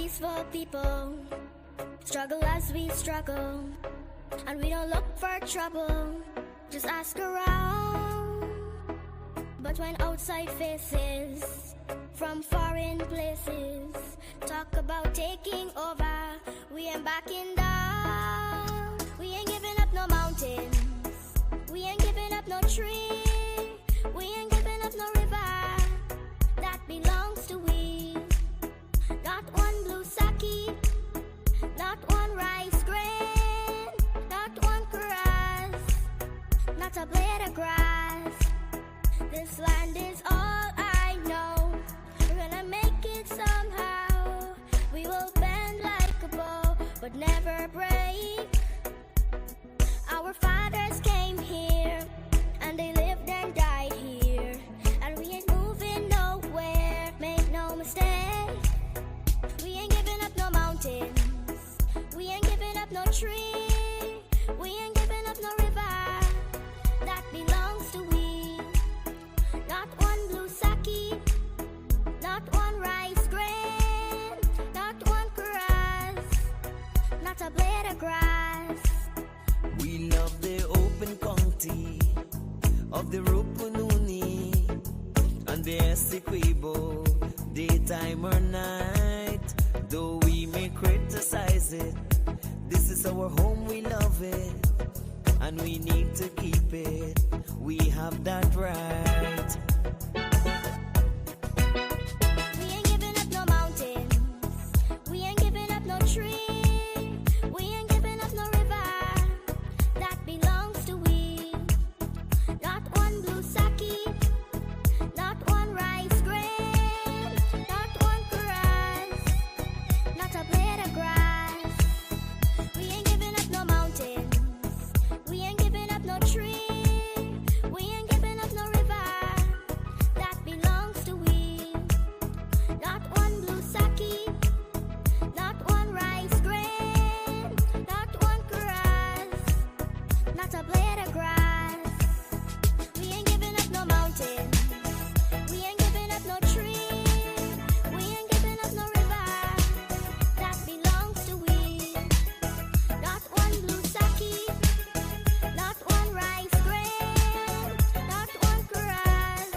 peaceful people struggle as we struggle, and we don't look for trouble, just ask around. But when outside faces from foreign places talk about taking over, we ain't backing down. We ain't giving up no mountains, we ain't giving up no tree, we ain't giving up no river that belongs to we. Not one blue sake, not one rice grain, not one grass, not a blade of grass. This land is all I know. We're gonna make it somehow. We will bend like a bow, but never break. Our fathers came here, and they lived and died here, and we ain't moving nowhere, make no mistake. We ain't giving up no mountains, we ain't giving up no tree, we ain't giving up no river that belongs to we. Not one blue sake, not one rice grain, not one grass, not a blade of grass. We love the open county of the Rupununi and the Essequibo, daytime or night. Though we may criticize it, this is our home, we love it, and we need to keep it. We have that right. We ain't giving up no mountains, we ain't giving up no tree, we ain't giving up no river that belongs to we. Not one blue sake, not one rice grain, not one grass, not a blade of grass. We ain't giving up no mountains, we ain't giving up no tree, we ain't giving up no river that belongs to we. Not one blue sake, not one rice grain, not one grass, not a blade of grass. We ain't giving up no mountains, we ain't giving up no tree, we ain't giving up no river that belongs to we. Not one blue sake, not one rice grain, not one grass,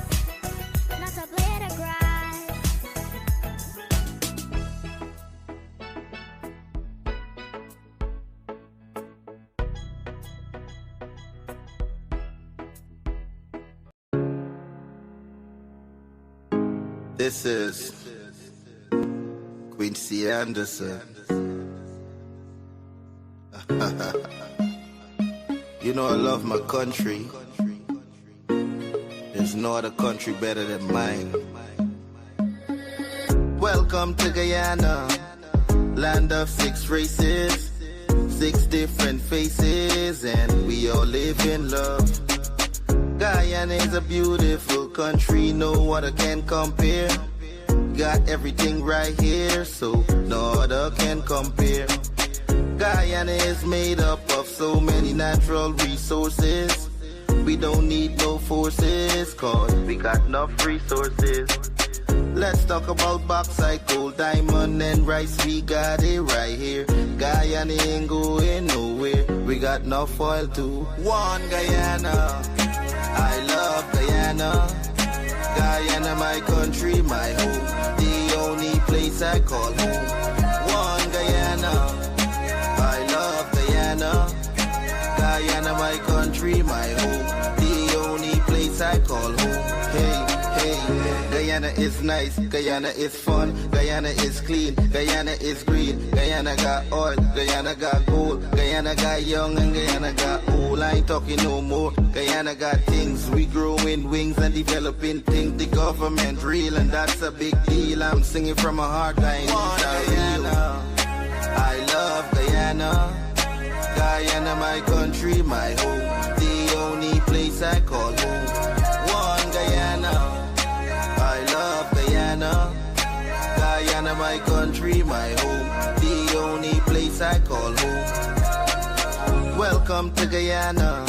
not a blade of grass. This is Quincy Anderson. You know I love my country. There's no other country better than mine. Welcome to Guyana, land of 6 races, 6 different faces, and we all live in love. Guyana is a beautiful country, no other can compare. Got everything right here, so no other can compare. Guyana is made up of so many natural resources. We don't need no forces, cause we got enough resources. Let's talk about bauxite, gold, diamond, and rice. We got it right here. Guyana ain't going nowhere. We got enough oil too. One Guyana, I love Guyana. Guyana, my country, my home. The only place I call home. One Guyana, I love Guyana. Guyana, my country, my home. The only place I call home. Hey, hey, Guyana is nice, Guyana is fun, Guyana is clean, Guyana is green, Guyana got oil, Guyana got gold, Guyana got young and Guyana got old. I ain't talking no more. Guyana got things, we growing wings and developing things. The government real and that's a big deal. I'm singing from my heart, Guyana. I love Guyana. Guyana, my country, my home. The only place I call home. One Guyana. I love Guyana. Guyana, my country, my home. The only place I call home. Welcome to Guyana,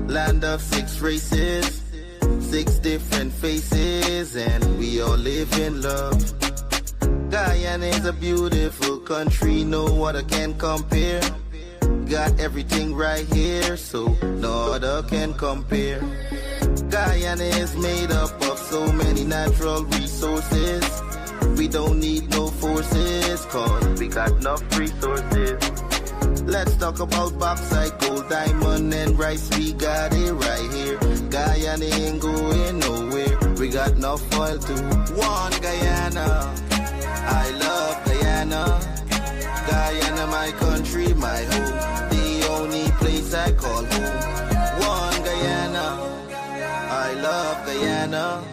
land of 6 races, 6 different faces, and we all live in love. Guyana is a beautiful country, no other can compare. Got everything right here, so no other can compare. Guyana is made up of so many natural resources. We don't need no forces, cause we got enough resources. Let's talk about bauxite, gold, diamond, and rice. We got it right here. Guyana ain't going nowhere. We got enough oil to one Guyana. I love Guyana. Guyana, my country, my home. The only place I call home. One Guyana. I love Guyana.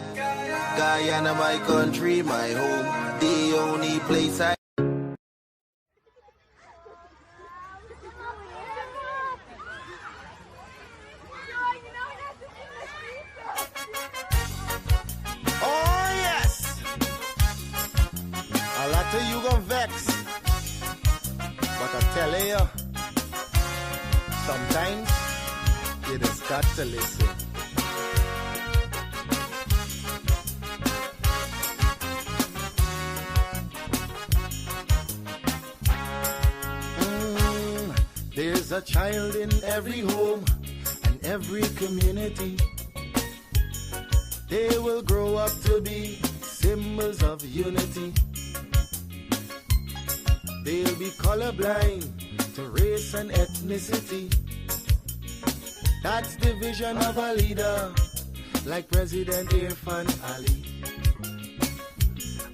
Guyana, my country, my home. The only place I. Oh yes. A lot of you gon' vex, but I tell you, sometimes you just got to listen. There's a child in every home and every community. They will grow up to be symbols of unity. They'll be colorblind to race and ethnicity. That's the vision of a leader like President Irfan Ali.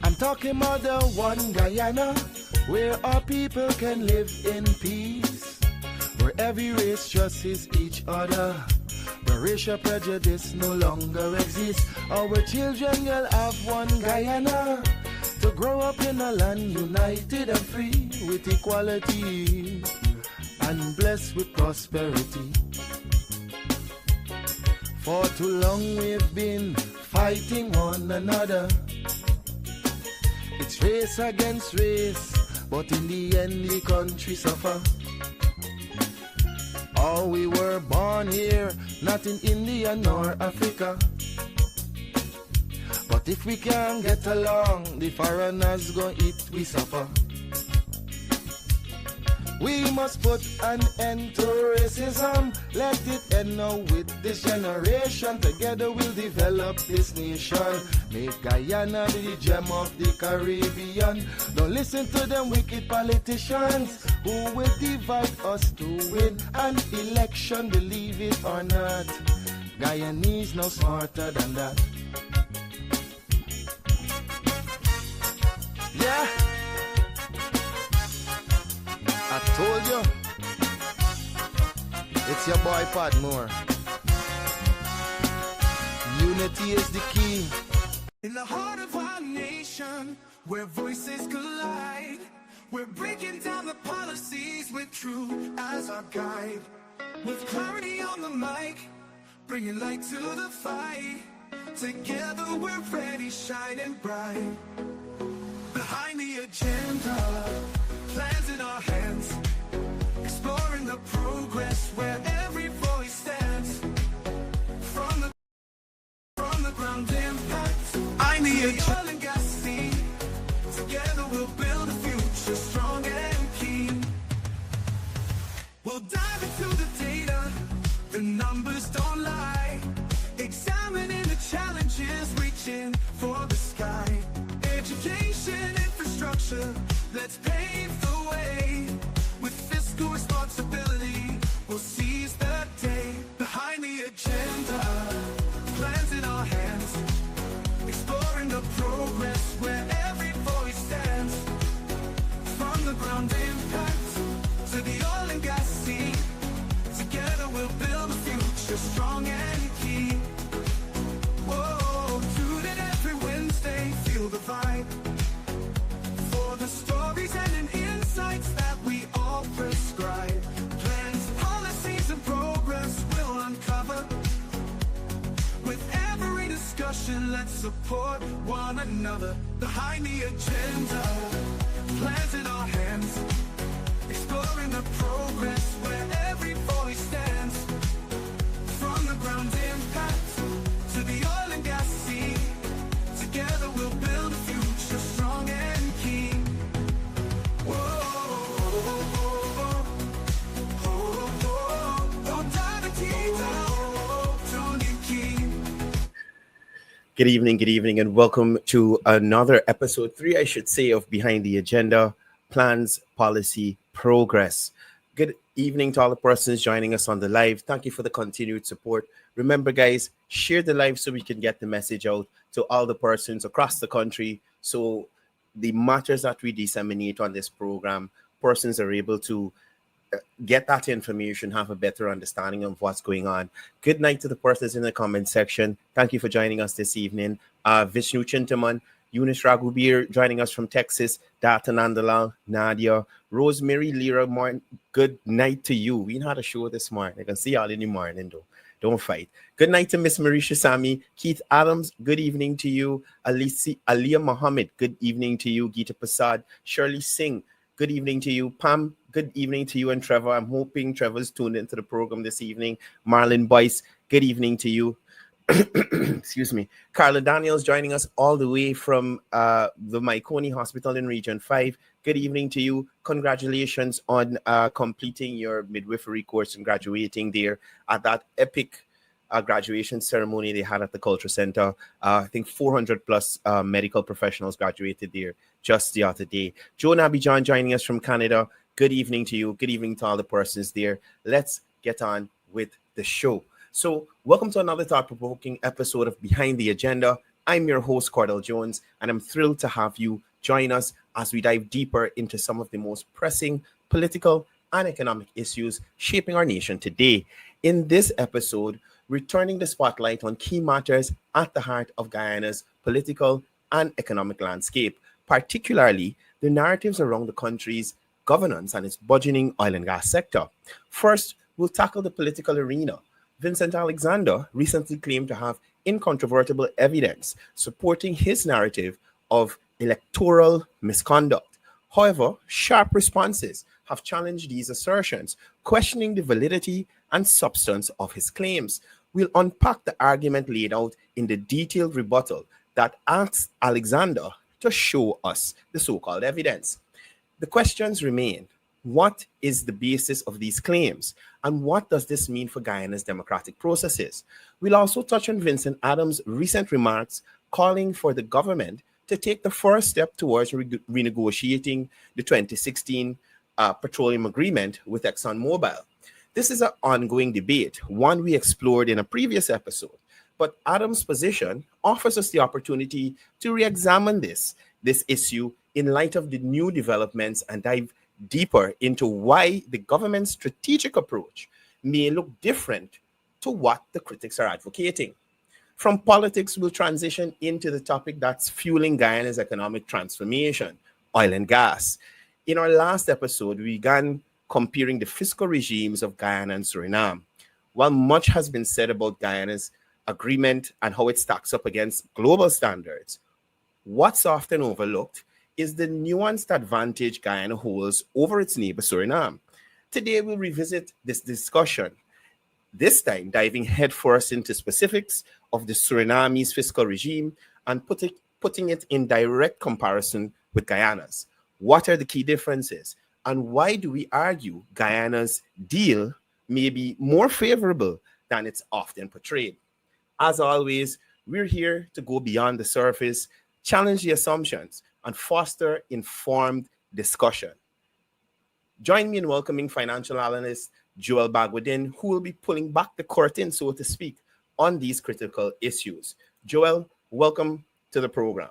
I'm talking about the one Guyana where our people can live in peace, where every race trusts each other, where racial prejudice no longer exists. Our children will have one Guyana to grow up in a land united and free with equality and blessed with prosperity. For too long we've been fighting one another. It's race against race, but in the end the country suffer. Oh, we were born here, not in India nor Africa. But if we can't get along, the foreigners gon' eat we suffer. We must put an end to racism. Let it end now with this generation. Together we'll develop this nation. Make Guyana the gem of the Caribbean. Don't listen to them wicked politicians who will divide us to win an election. Believe it or not, Guyanese no smarter than that. Yeah, I told you, it's your boy Padmore. Unity is the key. In the heart of our nation, where voices collide, we're breaking down the policies with truth as our guide. With clarity on the mic, bringing light to the fight. Together we're ready, shining bright. Behind the agenda, plans in our hands, exploring the progress where every voice stands. From the ground impact, I'm the oil and gas scene. Together we'll build a future strong and keen. We'll dive into the data, the numbers don't lie. Examining the challenges, reaching for the sky. Education, infrastructure, let's pave the way. With fiscal responsibility, we'll seize the day. Behind the agenda, plans in our hands, exploring the progress where every voice stands. From the ground impact to the oil and gas scene, together we'll build a future strong and keen. Whoa, tune in every Wednesday, feel the vibe. For the stories and insights that we all prescribe. Plans, policies, and progress we'll uncover. With every discussion, let's support one another. Behind the agenda, plans in our hands, exploring the progress where every voice stands. From the ground impact to the oil and gas scene, together we'll build a future strong and keen. good evening, and welcome to another episode three, I should say, of Behind the Agenda Plans, Policy, Progress. Good evening to all the persons joining us on the live. Thank you for the continued support. Remember, guys, share the live so we can get the message out to all the persons across the country. So the matters that we disseminate on this program, persons are able to get that information, have a better understanding of what's going on. Good night to the persons in the comment section. Thank you for joining us this evening. Vishnu Chintaman, Eunice Raghubir joining us from Texas, Data Nandalal, Nadia, Rosemary Lira, Martin. Good night to you. We had a show this morning. I can see y'all in the morning though. Don't fight. Good night to Miss Marisha Sami, Keith Adams. Good evening to you. Aliyah Muhammad. Good evening to you. Geeta Prasad, Shirley Singh. Good evening to you, Pam. Good evening to you and Trevor. I'm hoping Trevor's tuned into the program this evening. Marlon Boyce, good evening to you. Excuse me. Carla Daniels joining us all the way from the Maikoni Hospital in Region 5. Good evening to you. Congratulations on completing your midwifery course and graduating there at that epic graduation ceremony they had at the Culture Center. I think 400 plus medical professionals graduated there just the other day. Joan Abidjan joining us from Canada. Good evening to you. Good evening to all the persons there. Let's get on with the show. So welcome to another thought-provoking episode of Behind the Agenda. I'm your host, Cordell Jones, and I'm thrilled to have you join us as we dive deeper into some of the most pressing political and economic issues shaping our nation today. In this episode, returning the spotlight on key matters at the heart of Guyana's political and economic landscape, particularly the narratives around the country's governance and its burgeoning oil and gas sector. First, we'll tackle the political arena. Vincent Alexander recently claimed to have incontrovertible evidence supporting his narrative of electoral misconduct. However, sharp responses have challenged these assertions, questioning the validity and substance of his claims. We'll unpack the argument laid out in the detailed rebuttal that asks Alexander to show us the so-called evidence. The questions remain. What is the basis of these claims? And what does this mean for Guyana's democratic processes? We'll also touch on Vincent Adams' recent remarks calling for the government to take the first step towards renegotiating the 2016 petroleum agreement with Exxon Mobil. This is an ongoing debate, one we explored in a previous episode, but Adams' position offers us the opportunity to re-examine this issue in light of the new developments and dive deeper into why the government's strategic approach may look different to what the critics are advocating. From politics, we'll transition into the topic that's fueling Guyana's economic transformation, oil and gas. In our last episode, we began comparing the fiscal regimes of Guyana and Suriname. While much has been said about Guyana's agreement and how it stacks up against global standards, what's often overlooked is the nuanced advantage Guyana holds over its neighbor Suriname. Today, we'll revisit this discussion, this time diving headfirst into specifics of the Suriname's fiscal regime and putting it in direct comparison with Guyana's. What are the key differences? And why do we argue Guyana's deal may be more favorable than it's often portrayed? As always, we're here to go beyond the surface, challenge the assumptions, and foster informed discussion. Join me in welcoming financial analyst Joel Bagwedin, who will be pulling back the curtain, so to speak, on these critical issues. Joel, welcome to the program.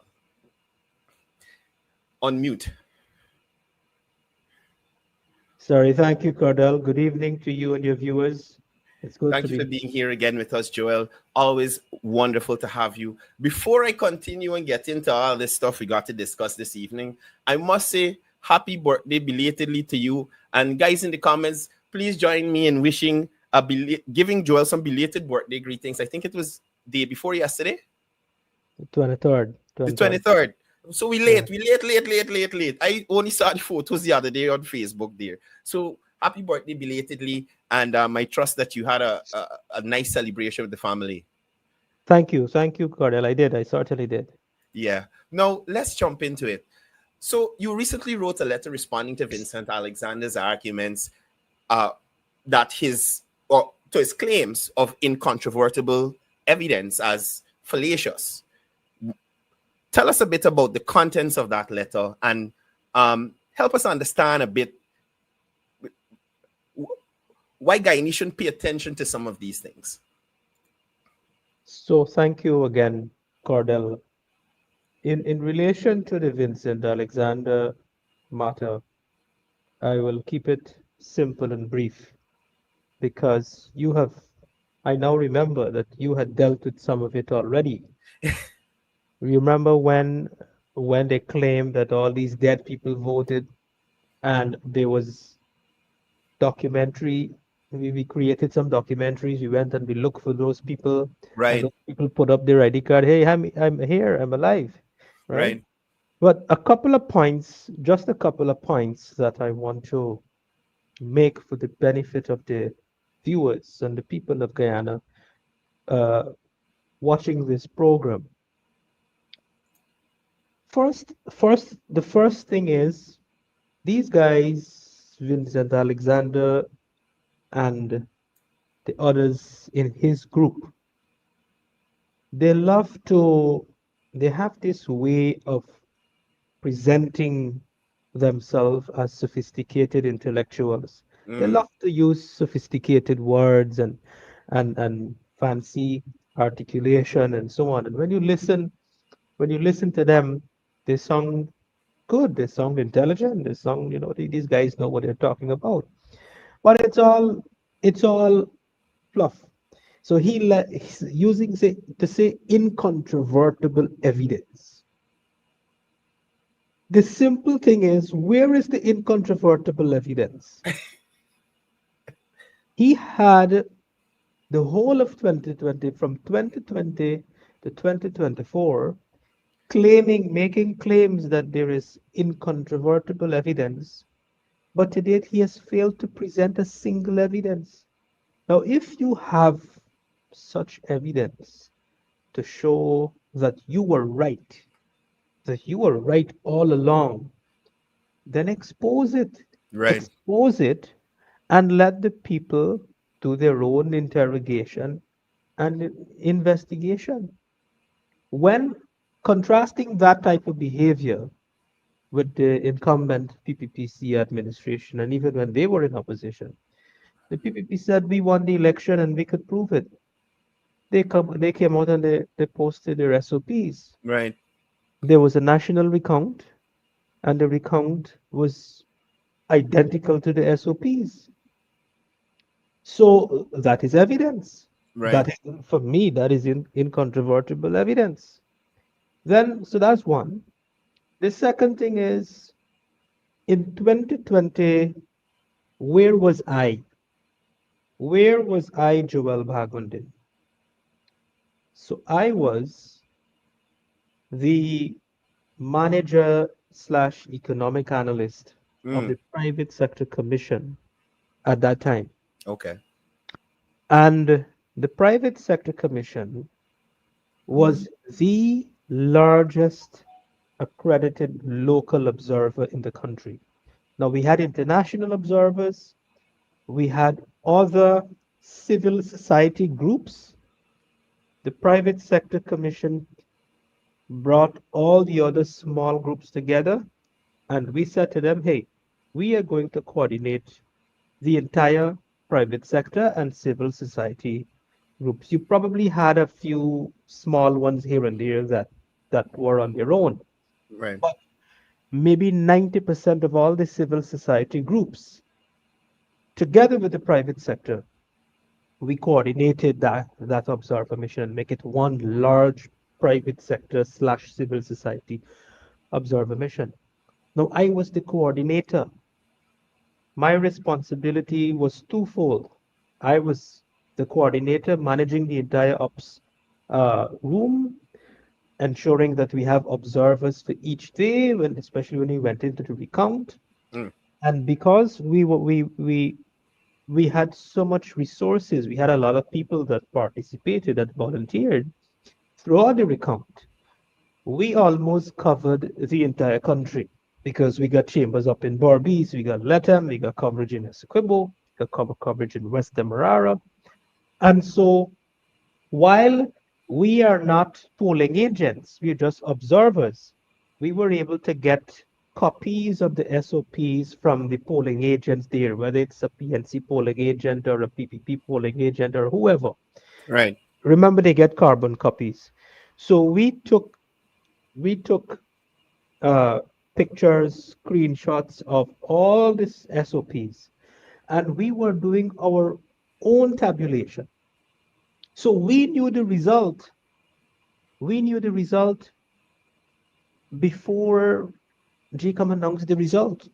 Unmute. Sorry, thank you, Cordell. Good evening to you and your viewers. It's good Thank you for being here again with us, Joel. Always wonderful to have you. Before I continue and get into all this stuff we got to discuss this evening, I must say happy birthday belatedly to you. And guys in the comments, please join me in wishing giving Joel some belated birthday greetings. I think it was the day before yesterday. The 23rd. The 23rd. So we late. I only saw the photos the other day on Facebook there. So happy birthday belatedly. And I trust that you had a nice celebration with the family. Thank you, Cordell. I certainly did. Yeah. Now, let's jump into it. So you recently wrote a letter responding to Vincent Alexander's arguments to his claims of incontrovertible evidence as fallacious. tell us a bit about the contents of that letter and help us understand a bit why Guyanese shouldn't pay attention to some of these things. So thank you again, Cordell. In relation to the Vincent Alexander matter, I will keep it simple and brief because I now remember that you had dealt with some of it already. Remember when they claimed that all these dead people voted and there was documentary. We created some documentaries. We went and we looked for those people, and Right, those people put up their ID card. Hey, I'm here. I'm alive, right? right. But a couple of points, just a couple of points that I want to make for the benefit of the viewers and the people of Guyana uh, watching this program. The first thing is these guys, Vincent Alexander and the others in his group, they love to, they have this way of presenting themselves as sophisticated intellectuals. They Mm, love to use sophisticated words and fancy articulation and so on. And when you listen to them, they sound good, they sound intelligent, they sound, these guys know what they're talking about. But it's all fluff. So he's using to say incontrovertible evidence. The simple thing is, where is the incontrovertible evidence? He had the whole of 2020, from 2020 to 2024, making claims that there is incontrovertible evidence, but to date he has failed to present a single evidence. Now, if you have such evidence to show that you were right all along, then expose it. right, Expose it and let the people do their own interrogation and investigation. When contrasting that type of behavior with the incumbent PPPC administration, and even when they were in opposition, the PPP said we won the election and we could prove it. They came out and they posted their SOPs. right, There was a national recount, and the recount was identical to the SOPs. So that is evidence. right, For me, that is incontrovertible evidence. Then, so that's one. The second thing is, in 2020, where was I? Where was I, Joel Bhagunde? So I was the manager slash economic analyst of mm, the private sector commission at that time. okay, And the private sector commission was the largest accredited local observer in the country. Now, we had international observers, we had other civil society groups. The private sector commission brought all the other small groups together, and we said to them, hey, we are going to coordinate the entire private sector and civil society groups. You probably had a few small ones here and there that were on their own, right, but maybe 90% of all the civil society groups, together with the private sector, we coordinated that observer mission and make it one large private sector slash civil society observer mission. Now, I was the coordinator. My responsibility was twofold. I was the coordinator managing the entire ops room, ensuring that we have observers for each day, especially when we went into the recount. mm, And because we had so much resources, we had a lot of people that participated, that volunteered throughout the recount. We almost covered the entire country because we got chambers up in Barbies, we got Letham, we got coverage in Essequibo, we got coverage in West Demerara. And so while we are not polling agents, we're just observers. We were able to get copies of the SOPs from the polling agents there, whether it's a PNC polling agent or a PPP polling agent or whoever. Right. Remember, they get carbon copies. So we took uh, pictures, screenshots of all these SOPs, and we were doing our own tabulation. So we knew the result. We knew the result before GCOM announced the result.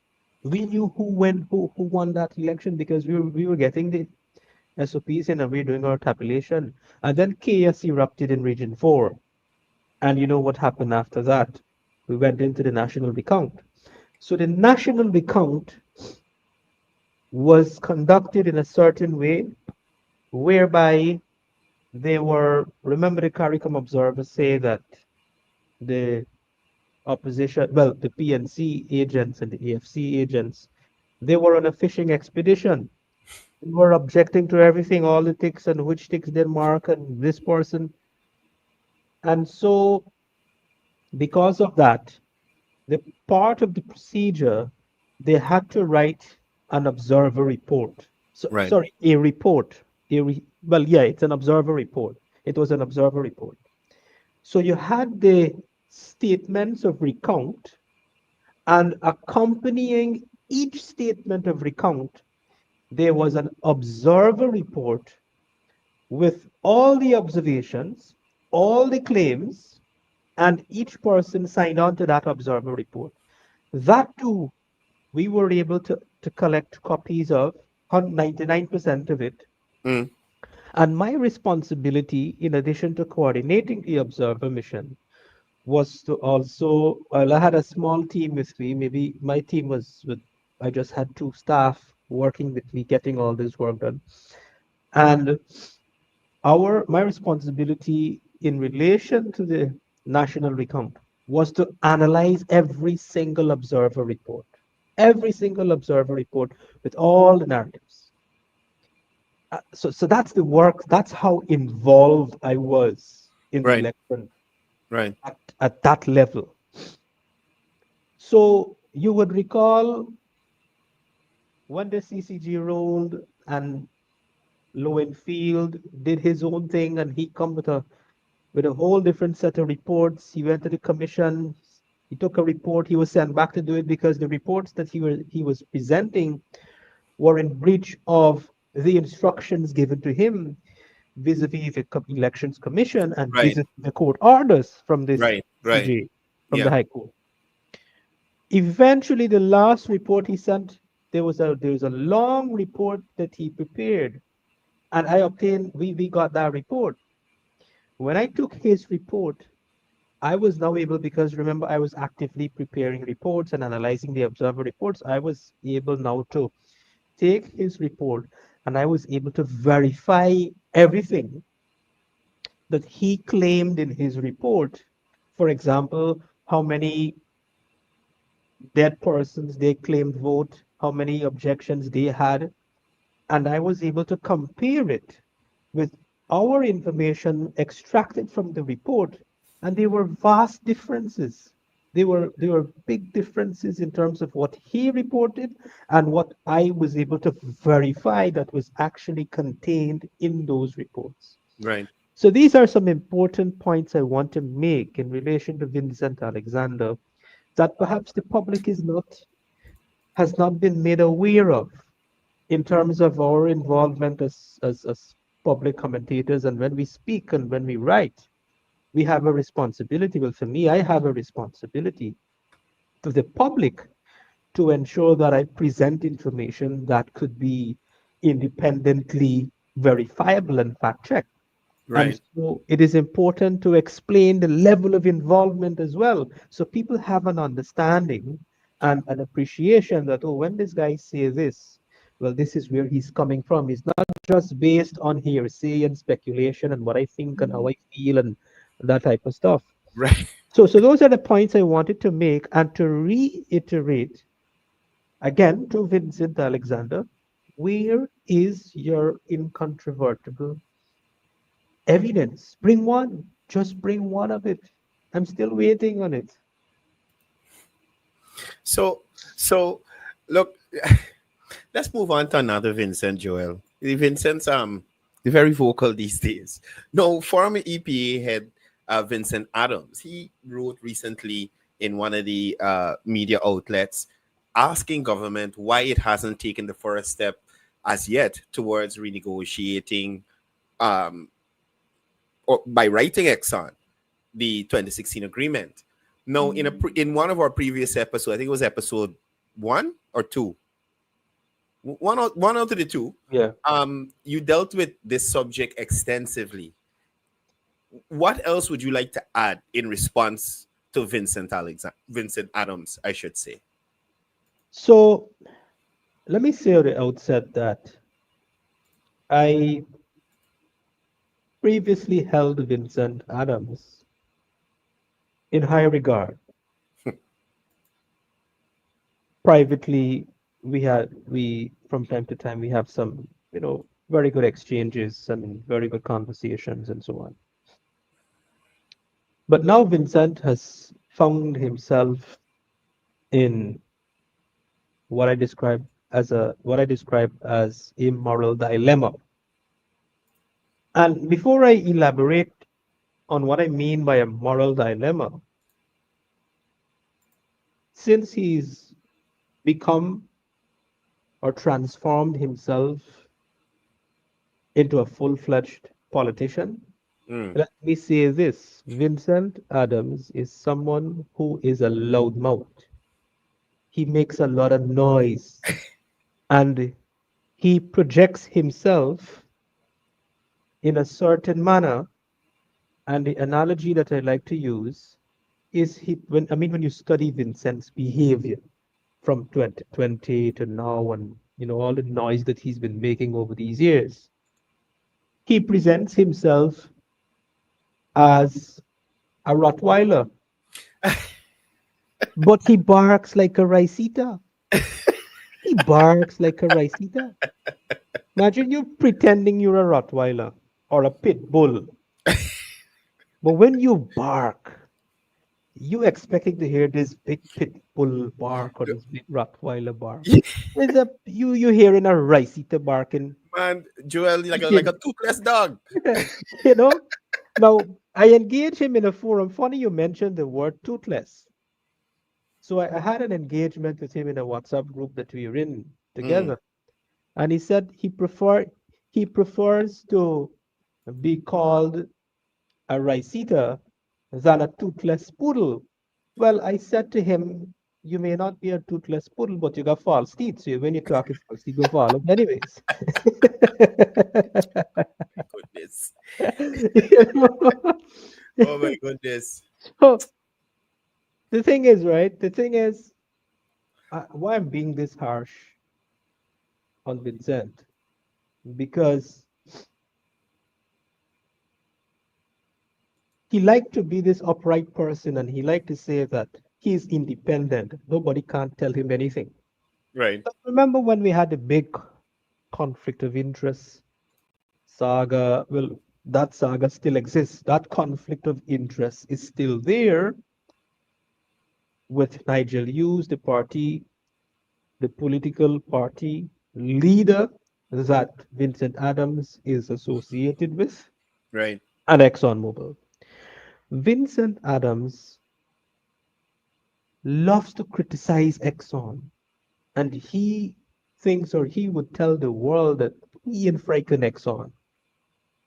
We knew who won that election because we were getting the SOPs in and we were doing our tabulation. And then chaos erupted in Region 4. And you know what happened after that? We went into the national recount. So the national recount was conducted in a certain way whereby they were, remember the CARICOM observers say that the opposition, well, the PNC agents and the AFC agents, they were on a fishing expedition. They were objecting to everything, all the ticks and which ticks they mark and this person. And so, because of that, the part of the procedure, they had to write an observer report. So, Right. sorry, a report. Well, yeah, it's an observer report. It was an observer report. So you had the statements of recount, and accompanying each statement of recount, there was an observer report with all the observations, all the claims, and each person signed on to that observer report. That too, we were able to collect copies of 99% of it. Mm. And my responsibility, in addition to coordinating the observer mission, was to also, well, I had a small team with me. Maybe my team was with, I just had two staff working with me, getting all this work done. And my responsibility in relation to the national recount was to analyze every single observer report with all the narratives. So that's the work. That's how involved I was in the Right. election Right. at that level. So you would recall when the CCG rolled and Lowenfield did his own thing, and he come with a whole different set of reports. He went to the commission. He took a report. He was sent back to do it because the reports that he was presenting were in breach of the instructions given to him vis-a-vis the elections commission and Right. vis-a-vis the court orders from this Right. Right. CJ, from the Yeah. High Court. Eventually, the last report he sent, there was a long report that he prepared, and I obtained. We got that report. When I took his report, I was now able, because remember, I was actively preparing reports and analyzing the observer reports. I was able now to take his report and I was able to verify everything that he claimed in his report. For example, how many dead persons they claimed vote, how many objections they had, and I was able to compare it with our information extracted from the report, and there were vast differences. There were big differences in terms of what he reported and what I was able to verify that was actually contained in those reports. Right. So these are some important points I want to make in relation to Vincent Alexander that perhaps the public has not been made aware of in terms of our involvement as public commentators. And when we speak and when we write, we have a responsibility. Well, for me, I have a responsibility to the public to ensure that I present information that could be independently verifiable and fact checked. And Right. so it is important to explain the level of involvement as well. So people have an understanding and an appreciation that, oh, when this guy says this, well, this is where he's coming from. It's not just based on hearsay and speculation and what I think and how I feel and that type of stuff. Right. So those are the points I wanted to make and to reiterate again to Vincent Alexander, where is your incontrovertible Evidence. Bring one. Just bring one of it. I'm still waiting on it. So, so look, let's move on to another Vincent, Joel. Vincent's very vocal these days. No, former EPA head Vincent Adams, he wrote recently in one of the media outlets asking government why it hasn't taken the first step as yet towards renegotiating um, or by writing Exxon the 2016 agreement. Now, in one of our previous episodes, I think it was episode 1 or 2, one out of the two, Yeah. you dealt with this subject extensively. What else would you like to add in response to Vincent Adams, I should say? So let me say at the outset that I previously held Vincent Adams in high regard. Privately, we from time to time we have some, very good exchanges and very good conversations and so on. But now Vincent has found himself in what I describe as a moral dilemma. And before I elaborate on what I mean by a moral dilemma, since he's become or transformed himself into a full-fledged politician, Mm. let me say this. Vincent Adams is someone who is a loudmouth. He makes a lot of noise and he projects himself in a certain manner. And the analogy that I like to use is when you study Vincent's behavior from 2020 to now and all the noise that he's been making over these years, he presents himself as a Rottweiler, but he barks like a Ricita. He barks like a Ricita. Imagine you pretending you're a Rottweiler or a pit bull, but when you bark, you expecting to hear this big pit bull bark or this big Rottweiler bark. There's a you hearing a Ricita barking. Man, Joel, like You, a toothless dog. you know. Now I engage him in a forum. Funny you mentioned the word toothless. So I had an engagement with him in a WhatsApp group that we were in Mm. together, and he said he prefers to be called a Ricita than a toothless poodle. Well, I said to him, you may not be a toothless poodle, but you got false teeth. So when you talk it's false teeth, go fall off anyways. Goodness. You know? Oh my goodness. So the thing is, right? The thing is, why I'm being this harsh on Vincent, because he liked to be this upright person and he liked to say that he's independent. Nobody can't tell him anything. Right. Remember when we had a big conflict of interest saga? Well, that saga still exists. That conflict of interest is still there with Nigel Hughes, the political party leader that Vincent Adams is associated with, Right. and ExxonMobil. Vincent Adams loves to criticize Exxon, and he thinks or he would tell the world that he and Franklin Exxon,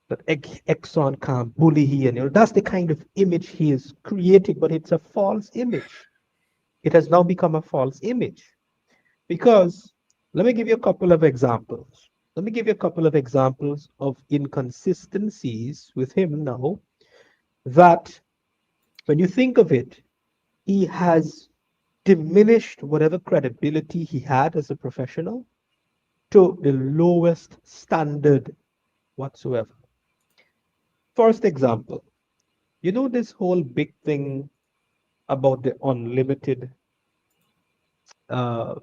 that Exxon can't bully he, and that's the kind of image he is creating, but it's a false image. It has now become a false image because let me give you a couple of examples. Let me give you a couple of examples of inconsistencies with him now that when you think of it, he has diminished whatever credibility he had as a professional to the lowest standard whatsoever. First example, this whole big thing about the unlimited uh,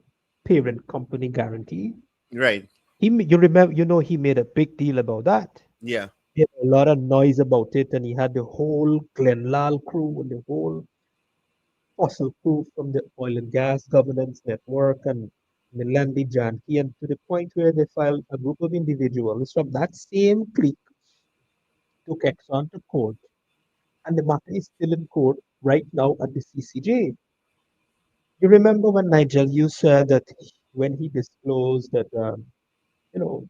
parent company guarantee. Right. You remember, he made a big deal about that. Yeah. made a lot of noise about it, and he had the whole Glenlal crew and the whole fossil crew from the oil and gas governance network and Milandi Janki, and to the point where they filed a group of individuals from that same clique took Exxon to court, and the matter is still in court right now at the CCJ. You remember when Nigel, you said that when he disclosed that you know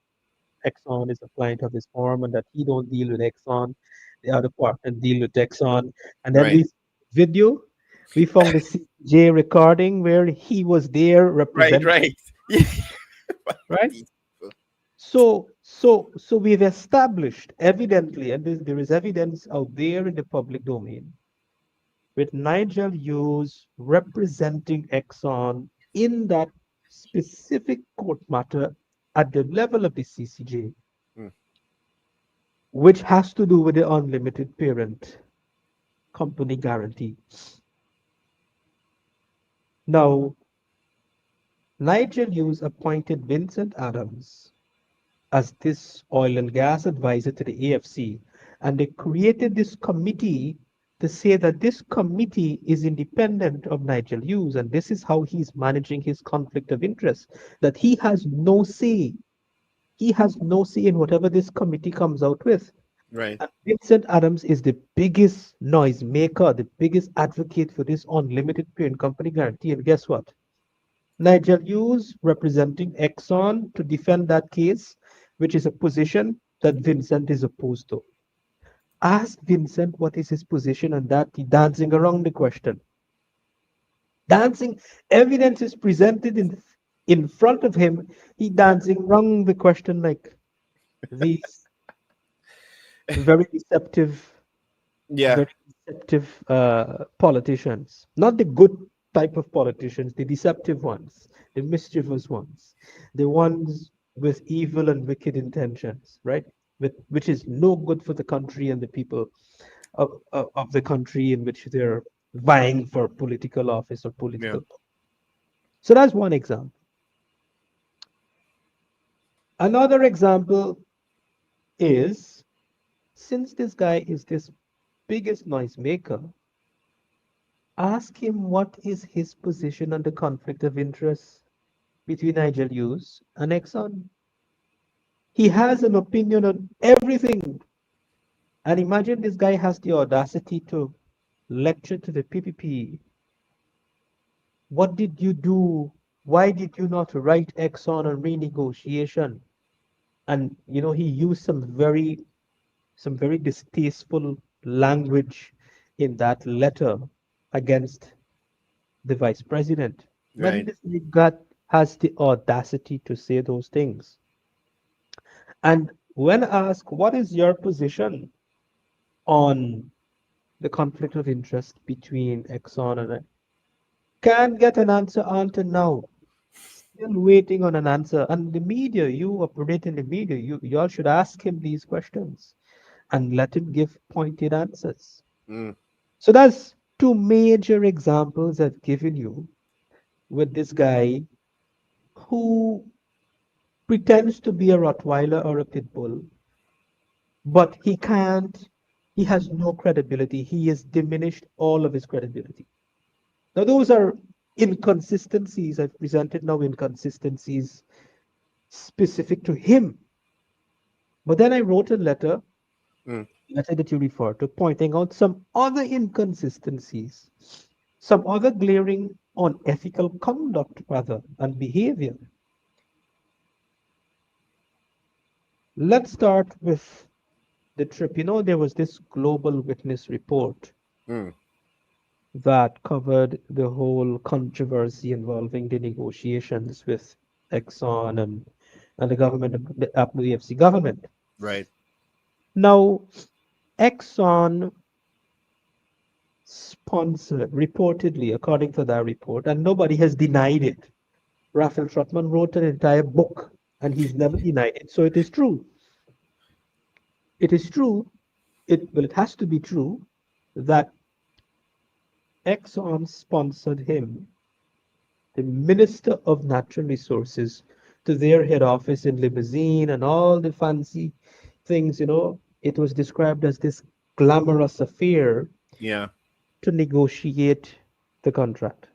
Exxon is a client of his firm and that he don't deal with Exxon, the other partner deal with Exxon, and then Right. video, we found the CJ recording where he was there Right. representing, Right. Yeah. right? These people. So we've established evidently, and there is evidence out there in the public domain, with Nigel Hughes representing Exxon in that specific court matter at the level of the CCJ, Mm. which has to do with the unlimited parent company guarantee. Now, Nigel Hughes appointed Vincent Adams as this oil and gas advisor to the AFC, and they created this committee to say that this committee is independent of Nigel Hughes, and this is how he's managing his conflict of interest, that he has no say. He has no say in whatever this committee comes out with. Right. Vincent Adams is the biggest noise maker, the biggest advocate for this unlimited parent company guarantee. And guess what? Nigel Hughes representing Exxon to defend that case, which is a position that Vincent is opposed to. Ask Vincent what is his position on that. He dancing around the question. Dancing evidence is presented in front of him. He dancing around the question like these very deceptive Yeah. very deceptive politicians, not the good type of politicians, the deceptive ones, the mischievous ones, the ones with evil and wicked intentions, right? Which is no good for the country and the people of the country in which they're vying for political office or Yeah. political. So that's one example. Another example is since this guy is this biggest noise maker, ask him what is his position on the conflict of interest between Nigel Hughes and Exxon. He has an opinion on everything. And imagine this guy has the audacity to lecture to the PPP. What did you do? Why did you not write Exxon on renegotiation? And he used some very distasteful language in that letter against the vice president. Imagine Right. this guy has the audacity to say those things. And when asked, what is your position on the conflict of interest between Exxon and can't get an answer until now. Still waiting on an answer. And the media, you operate in the media, y'all should ask him these questions and let him give pointed answers. Mm. So that's two major examples I've given you with this guy who pretends to be a Rottweiler or a pit bull, but he has no credibility. He has diminished all of his credibility. Now, those are inconsistencies. I've presented now inconsistencies specific to him. But then I wrote a Mm. letter that you refer to, pointing out some other inconsistencies, some other glaring unethical conduct, rather, and behavior. Let's start with the trip. There was this global witness report Mm. that covered the whole controversy involving the negotiations with Exxon and the government, the AFC government. Right. Now, Exxon sponsored, reportedly, according to that report, and nobody has denied it. Raphael Trotman wrote an entire book, and he's never denied it. So it is true. It is true. It has to be true that Exxon sponsored him, the Minister of Natural Resources, to their head office in limousine and all the fancy things, it was described as this glamorous affair Yeah. to negotiate the contract.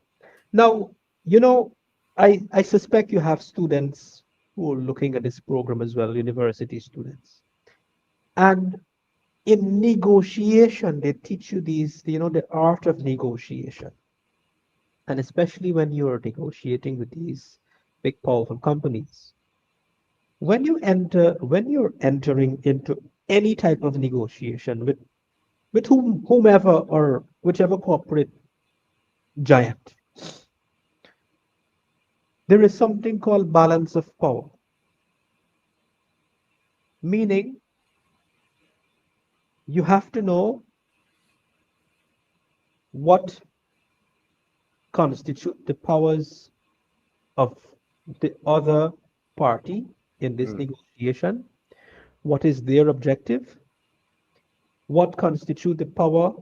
Now, you know, I suspect you have students who are looking at this program as well, university students. And in negotiation, they teach you these, the art of negotiation. And especially when you're negotiating with these big, powerful companies. When you're entering into any type of negotiation with whomever or whichever corporate giant, there is something called balance of power, meaning you have to know what constitute the powers of the other party in this Mm. negotiation, what is their objective, what constitute the power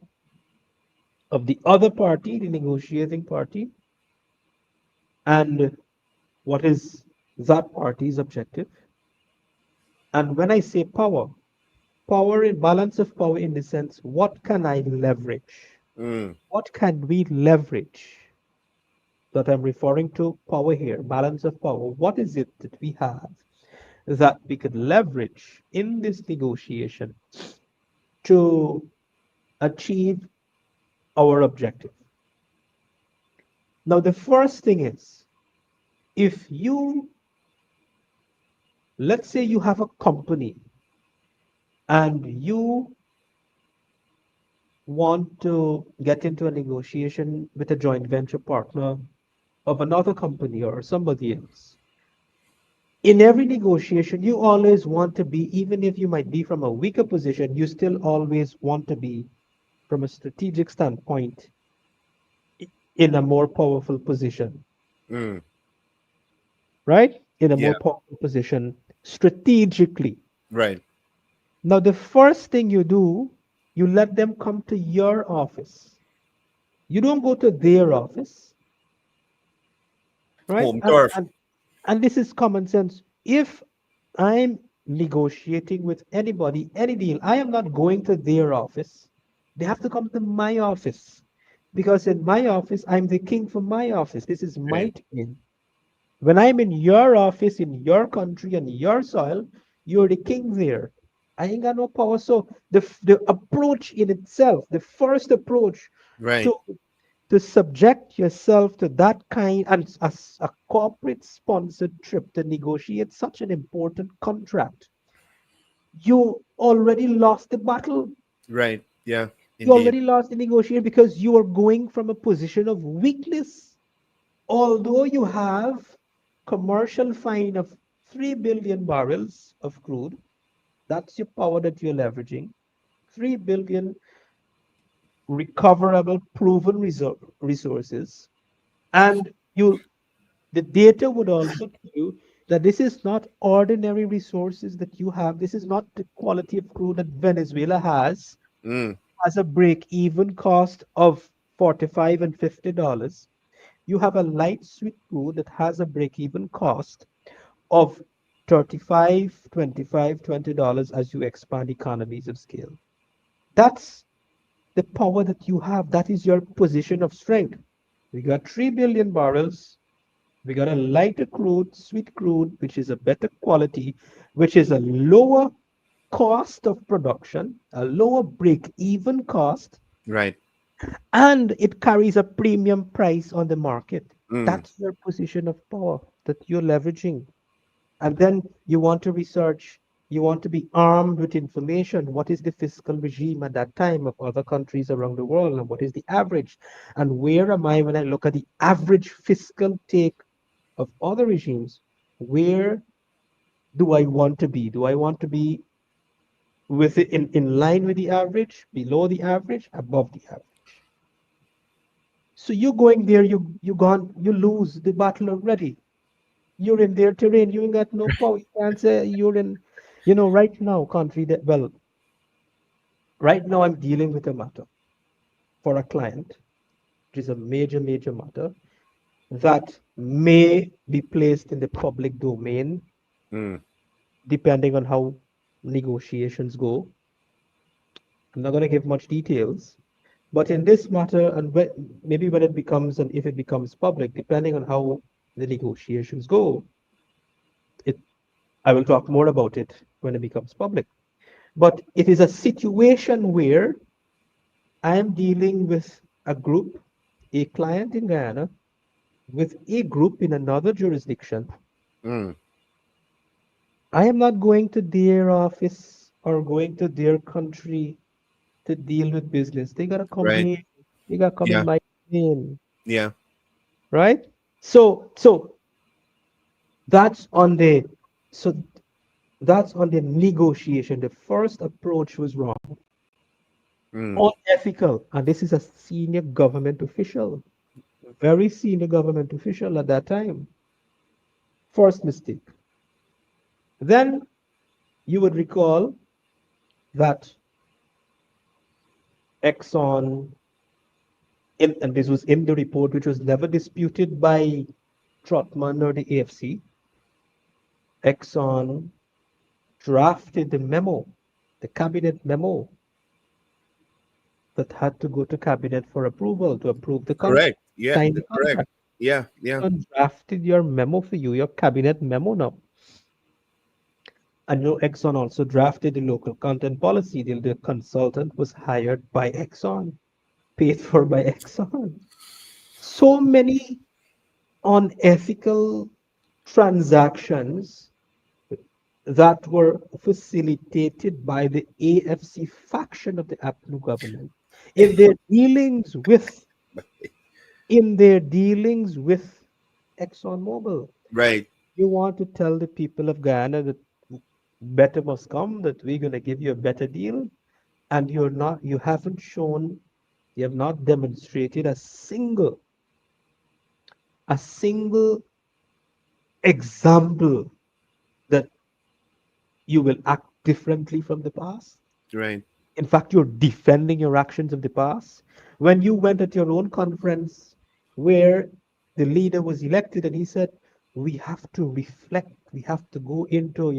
of the other party, the negotiating party, and what is that party's objective. And when I say power, power in balance of power in the sense, what can I leverage? Mm. What can we leverage? That I'm referring to power here, balance of power. What is it that we have that we could leverage in this negotiation to achieve our objective? Now, the first thing is, if you, let's say you have a company and you want to get into a negotiation with a joint venture partner of another company or somebody else. In every negotiation, you always want to be, even if you might be from a weaker position, you still always want to be, from a strategic standpoint, in a more powerful position, Mm. right? In a Yeah. more powerful position strategically. Right. Now, the first thing you do, you let them come to your office. You don't go to their office, right? Home And, turf. and and this is common sense. If I'm negotiating with anybody, any deal, I am not going to their office. They have to come to my office because in my office, I'm the king for my office. This is Right. my domain. When I'm in your office, in your country, and your soil, you're the king there. I ain't got no power. So the approach in itself, the first approach Right. to to subject yourself to that kind and as a corporate sponsored trip to negotiate such an important contract, you already lost the battle. Right. Yeah. You Indeed. already lost the negotiation because you are going from a position of weakness. Although you have commercial fine of 3 billion barrels of crude, that's your power that you're leveraging. 3 billion recoverable proven resources. And you the data would also tell you that this is not ordinary resources that you have. This is not the quality of crude that Venezuela Mm. has a break-even cost of 45 and $50. You have a light sweet crude that has a break-even cost of 35, 25, $20 as you expand economies of scale. That's the power that you have. That is your position of strength. We got 3 billion barrels. We got a lighter crude, sweet crude, which is a better quality, which is a lower cost of production, a lower break even cost, Right. and it carries a premium price on the market. Mm. That's your position of power that you're leveraging. And then you want to research, you want to be armed with information. What is the fiscal regime at that time of other countries around the world? And what is the average? And where am I when I look at the average fiscal take of other regimes? Where do I want to be? Do I want to be with it in line with the average, below the average, above the average? So you're going there, you lose the battle already. You're in their terrain, you ain't got no power. You can't say you're in, right now, country that, well, right now I'm dealing with a matter for a client, which is a major, major matter that may be placed in the public domain Mm. depending on how negotiations go. I'm not going to give much details, but in this matter, and maybe when it becomes and if it becomes public, depending on how the negotiations go, it I will talk more about it when it becomes public. But it is a situation where I am dealing with a group, a client in Guyana, with a group in another jurisdiction. Mm. I am not going to their office or going to their country to deal with business. They gotta come Right. here. They gotta come in Yeah. my name, Yeah. right? So that's on the so that's on the negotiation. The first approach was wrong, Mm. unethical, and this is a senior government official, very senior government official at that time. First mistake. Then you would recall that Exxon, and this was in the report, which was never disputed by Trotman or the AFC. Exxon drafted the memo, the cabinet memo that had to go to cabinet for approval to approve the contract, Correct. Yeah. sign the Correct. contract. Yeah. Yeah. Exxon drafted your memo for you, your cabinet memo now. And you know, Exxon also drafted the local content policy. The consultant was hired by Exxon, paid for by Exxon. So many unethical transactions that were facilitated by the AFC faction of the APNU government in their dealings with in their dealings with ExxonMobil. Right. You want to tell the people of Guyana that better must come, that we're going to give you a better deal, and you haven't shown, you have not demonstrated a single example that you will act differently from the past. Right. In fact, you're defending your actions of the past. When you went at your own conference where the leader was elected and he said, we have to reflect, we have to go into,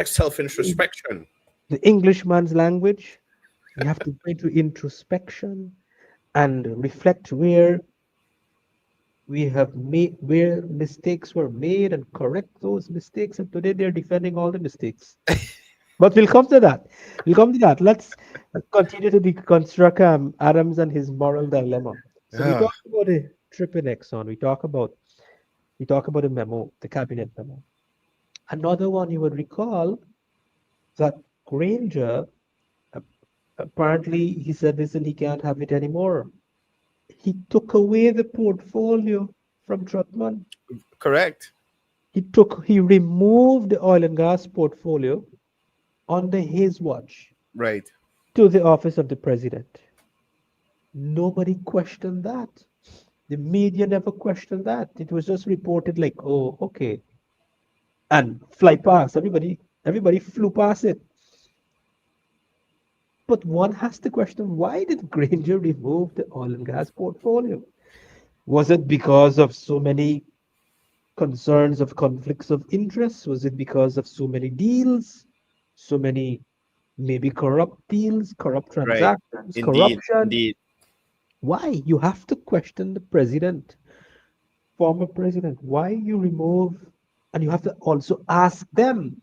Self introspection. the Englishman's language. We have to go into introspection and reflect where mistakes were made and correct those mistakes. And today they're defending all the mistakes. But we'll come to that. We'll come to that. Let's continue to deconstruct Adams and his moral dilemma. So we Ah, talk about a trip in Exxon. We talk about a memo, the cabinet memo. Another one you would recall that Granger apparently he said, listen, he can't have it anymore. He took away the portfolio from Trotman. correct. He removed the oil and gas portfolio under his watch Right. to the office of the president. Nobody questioned that. The media never questioned that. It was just reported like, oh, okay, and fly past. Everybody flew past it. But one has to question, why did Granger remove the oil and gas portfolio? Was it because of so many concerns of conflicts of interest? Was it because of so many deals, so many maybe corrupt deals, corrupt Right. transactions, Indeed. corruption? Indeed. Why? You have to question the president, former president. Why you remove, and you have to also ask them.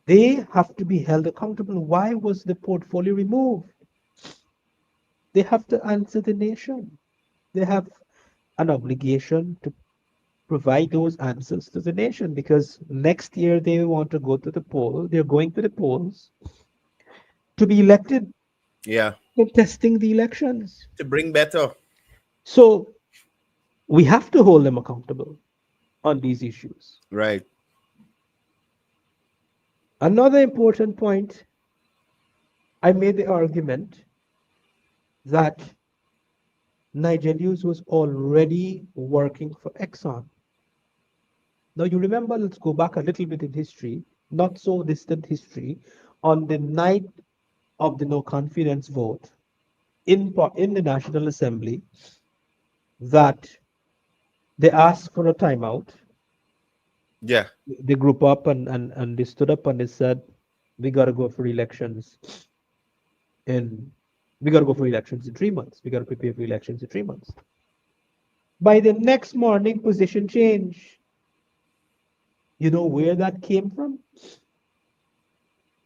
They have to be held accountable. Why was the portfolio removed? They have to answer the nation. They have an obligation to provide those answers to the nation because next year they want to go to the poll. They're going to the polls to be elected, Yeah. contesting the elections. To bring better. So we have to hold them accountable on these issues. Right. Another important point, I made the argument that Niger News was already working for Exxon. Now, you remember, let's go back a little bit in history, not so distant history. On the night of the no confidence vote in the National Assembly, that they asked for a timeout. Yeah. They group up and they stood up and they said, we got to go for elections in we got to go for elections in 3 months. We got to prepare for elections in 3 months. By the next morning, position change. You know where that came from?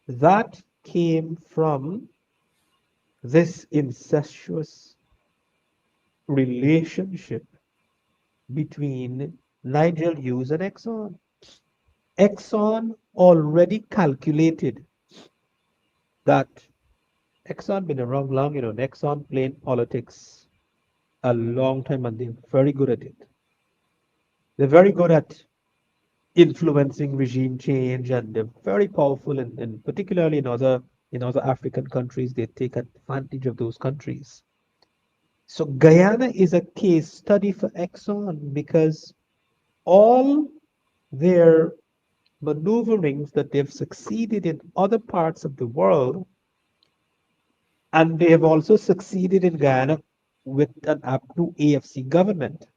That came from this incestuous relationship between Nigel Hughes and Exxon. Exxon already calculated that Exxon been around long, Exxon playing politics a long time and they're very good at it. They're very good at influencing regime change and they're very powerful in particularly in other African countries. They take advantage of those countries. So Guyana is a case study for Exxon because all their maneuverings that they've succeeded in other parts of the world, and they have also succeeded in Guyana with an up to AFC government.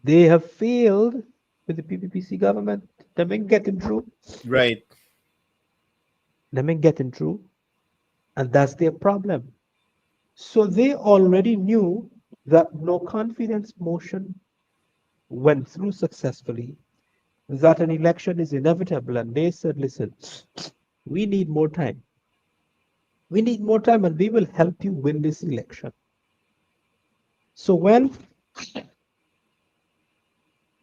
They have failed with the PPPC government. They ain't getting through. Right. They ain't getting through, and that's their problem. So they already knew that no confidence motion went through successfully, that an election is inevitable, and they said, listen, we need more time. We need more time, and we will help you win this election. So when,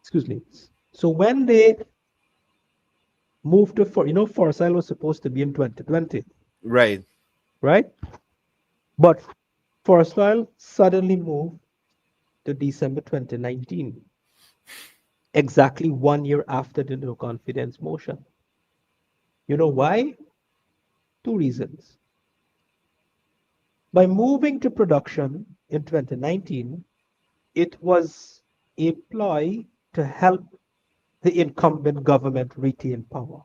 excuse me, so when they moved to, Forsyth was supposed to be in 2020, Right. right? But Forsyth suddenly moved to December 2019, exactly 1 year after the no confidence motion. You know why? Two reasons. By moving to production in 2019, it was a ploy to help the incumbent government retain power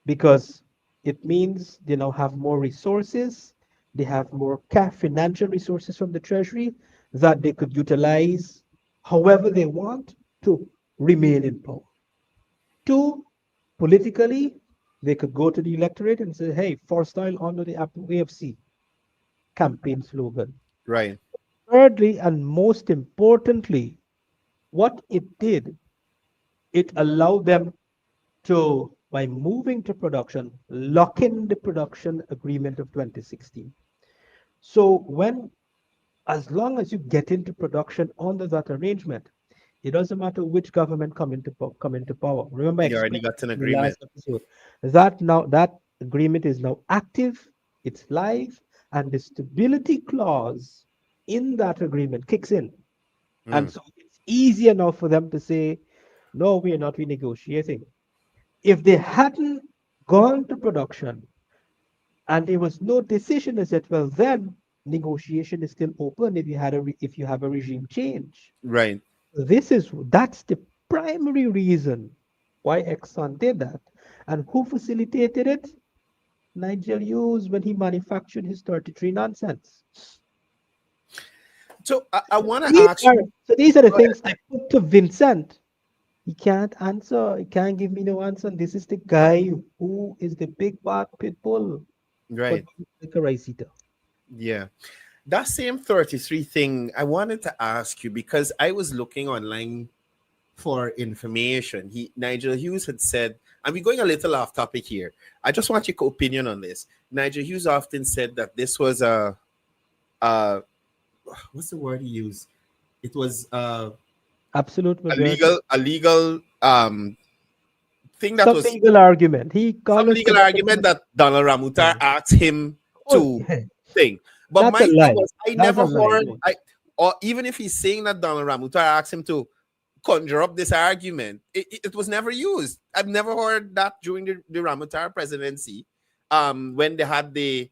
because it means they now have more resources, they have more financial resources from the treasury that they could utilize however they want to remain in power. Two, politically, they could go to the electorate and say, hey, for style under the AFC campaign slogan. Right. Thirdly, and most importantly, what it did, it allowed them to, by moving to production, lock in the production agreement of 2016. So as long as you get into production under that arrangement, it doesn't matter which government come into power. Remember, I You already explained got an in the last agreement. episode that agreement is now active, it's live, and the stability clause in that agreement kicks in. And Mm. so it's easier now for them to say, no, we are not renegotiating. If they hadn't gone to production and there was no decision, I said, well, then negotiation is still open if you have a regime change. Right. That's the primary reason why Exxon did that. And who facilitated it? Nigel Hughes when he manufactured his 33 nonsense. So I want to These ask are, you. so these are the Go ahead. things I put to Vincent. He can't answer. He can't give me no answer. This is the guy who is the big bad pit bull, but Right. like a rice eater. Yeah. That same 33 thing, I wanted to ask you because I was looking online for information. Nigel Hughes had said, and we're going a little off topic here. I just want your opinion on this. Nigel Hughes often said that this was a what's the word he used? It was Absolute a majority. legal thing that Some was legal argument. He some called us legal come up with argument that Donald Ramutar yeah. asked him Oh, to yeah. thing. But That's my a thing lie. was, I That's never a lie. heard, No. or even if he's saying that Donald Ramutar asked him to conjure up this argument, it was never used. I've never heard that during the Ramutar presidency, when they had the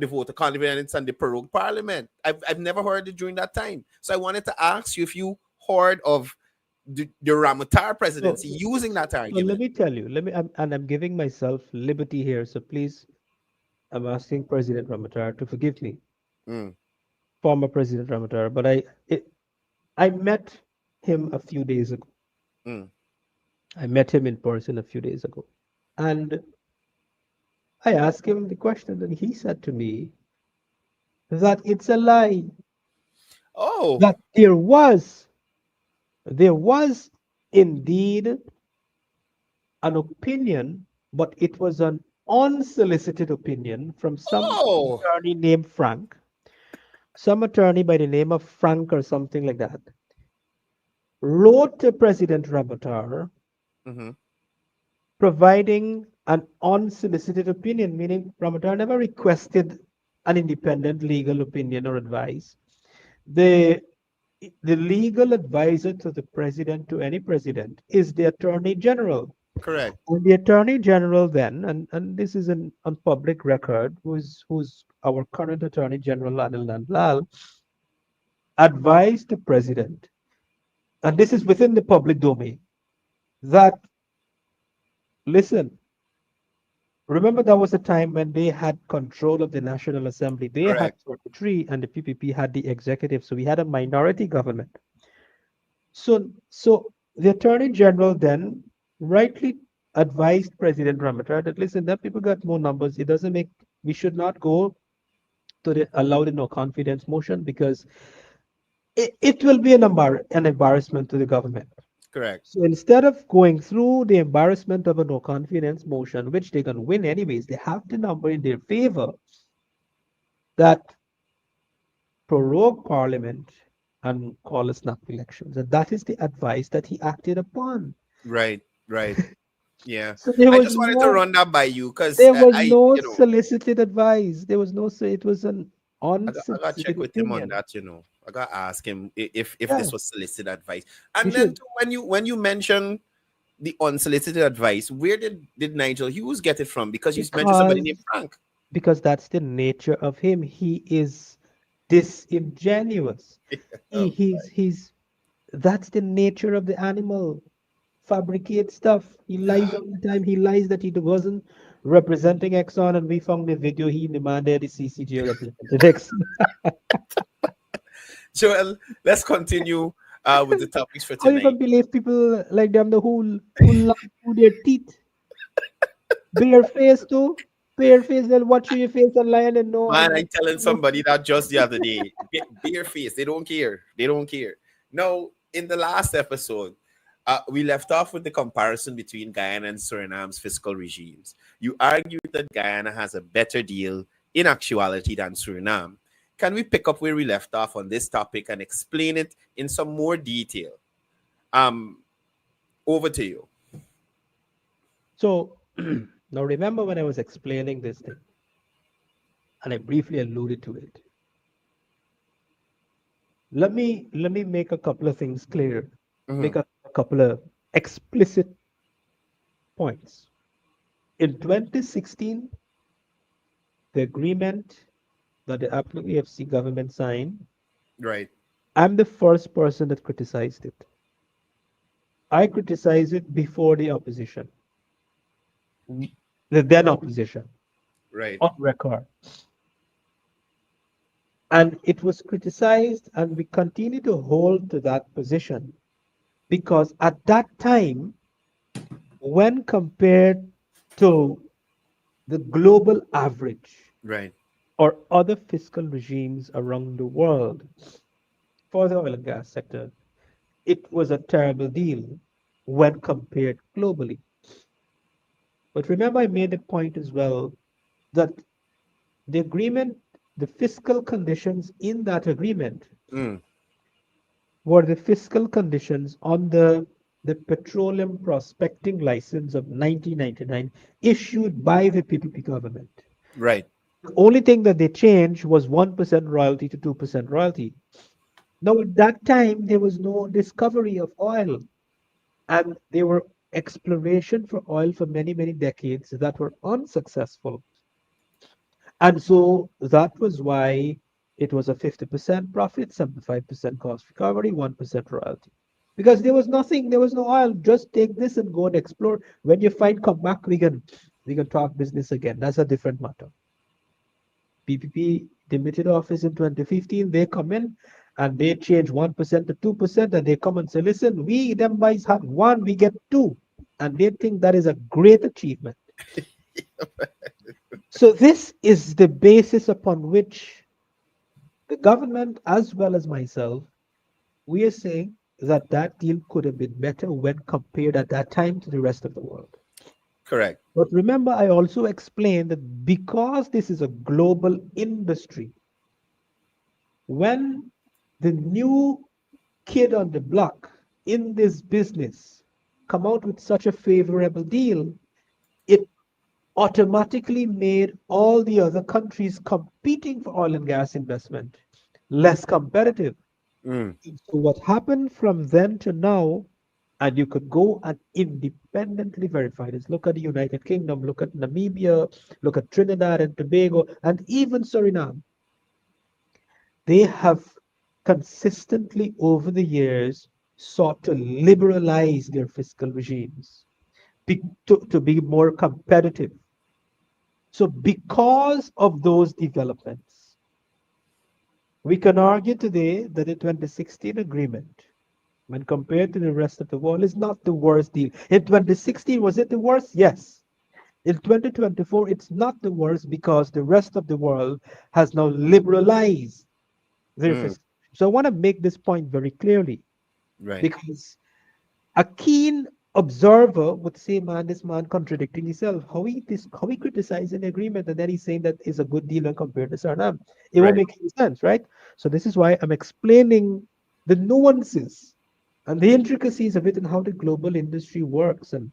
voter confidence and the prorogue parliament. I've never heard it during that time. So I wanted to ask you if you heard of the Ramutar So, presidency using that so let argument. me tell you. I'm giving myself liberty here. So please, I'm asking President Ramatar to forgive me, Mm, former President Ramatar. But I met him a few days ago. mm, I met him in person a few days ago. And I asked him the question, and he said to me that it's a lie, Oh, that there was indeed an opinion, but it was an unsolicited opinion from some oh, attorney named Frank, some attorney by the name of Frank or something like that, wrote to President Rabotar mm-hmm. providing an unsolicited opinion, meaning Rabotar never requested an independent legal opinion or advice. The the legal advisor to the president, to any president, is the attorney general. Correct. And the attorney general then, and this is on public record, who's our current attorney general, Anil Nandlal, advised the president, and this is within the public domain, that listen, remember there was a time when they had control of the National Assembly. They had Correct. 43 and the PPP had the executive. So we had a minority government. So the Attorney General then rightly advised President Ramatar that listen, that people got more numbers. It doesn't make we should not go to the allow the no confidence motion because it will be an embarrassment to the government. Correct. So instead of going through the embarrassment of a no confidence motion, which they can win anyways, they have the number in their favor that prorogue parliament and call a snap elections. And that is the advice that he acted upon. Right. Right. Yeah. So there I was just wanted to no run that by you because there was I, no you know, solicited advice. There was no it was an I got to check unsolicited with him on opinion. that. You know, I got to ask him if Yeah, this was solicited advice. you And then should. too, when you mention the unsolicited advice, where did Nigel Hughes get it from? Because you mentioned somebody Because named Frank. because that's the nature of him. He is disingenuous. Oh, He's that's the nature of the animal. Fabricate stuff. He lies all the time. He lies that he wasn't representing Exxon, and we found the video. He demanded the CCJ represented Exxon. Joel, let's continue with the topics for How you tonight. gonna believe people like them the who lie through their teeth, bare face too, bare face? They'll watch you your face and lie and know Man, I'm I telling not. somebody that just the other day. Bare face. They don't care. They don't care. Now, in the last episode, we left off with the comparison between Guyana and Suriname's fiscal regimes. You argued that Guyana has a better deal in actuality than Suriname. Can we pick up where we left off on this topic and explain it in some more detail? Um, Over to you. So now remember when I was explaining this thing, and I briefly alluded to it. Let me make a couple of things clear, Mhm. make a couple of explicit points. In 2016, the agreement that the Apple AFC government signed, Right. I'm the first person that criticized it. I criticized it before the opposition, the then opposition, Right. on record. And it was criticized, and we continue to hold to that position because at that time, when compared to the global average Right. or other fiscal regimes around the world for the oil and gas sector, it was a terrible deal when compared globally. But remember, I made the point as well that the agreement, the fiscal conditions in that agreement Mm. were the fiscal conditions on the petroleum prospecting license of 1999 issued by the PPP government. Right. The only thing that they changed was 1% royalty to 2% royalty. Now, at that time, there was no discovery of oil, and there were exploration for oil for many, many decades that were unsuccessful. And so that was why it was a 50% profit, 75% cost recovery, 1% royalty. Because there was nothing, there was no oil. Just take this and go and explore. When you find, come back, we can talk business again. That's a different matter. PPP demitted office in 2015. They come in and they change 1% to 2%, and they come and say, listen, we them guys have one, we get two. And they think that is a great achievement. So this is the basis upon which the government, as well as myself, we are saying that that deal could have been better when compared at that time to the rest of the world. Correct. But remember, I also explained that because this is a global industry, when the new kid on the block in this business come out with such a favorable deal, it automatically made all the other countries competing for oil and gas investment less competitive. Mm. So what happened from then to now, and you could go and independently verify this. Look at the United Kingdom, look at Namibia, look at Trinidad and Tobago, and even Suriname. They have consistently over the years sought to liberalize their fiscal regimes to be more competitive. So, because of those developments, we can argue today that the 2016 agreement, when compared to the rest of the world, is not the worst deal. In 2016, was it the worst? Yes. In 2024, it's not the worst because the rest of the world has now liberalized their Mm. fiscal. So I want to make this point very clearly Right. because a keen observer would say, man, this man contradicting himself. How he criticizing the agreement and then he's saying that is a good deal when compared to Suriname. It won't Right. make any sense, right? So this is why I'm explaining the nuances and the intricacies of it and how the global industry works. And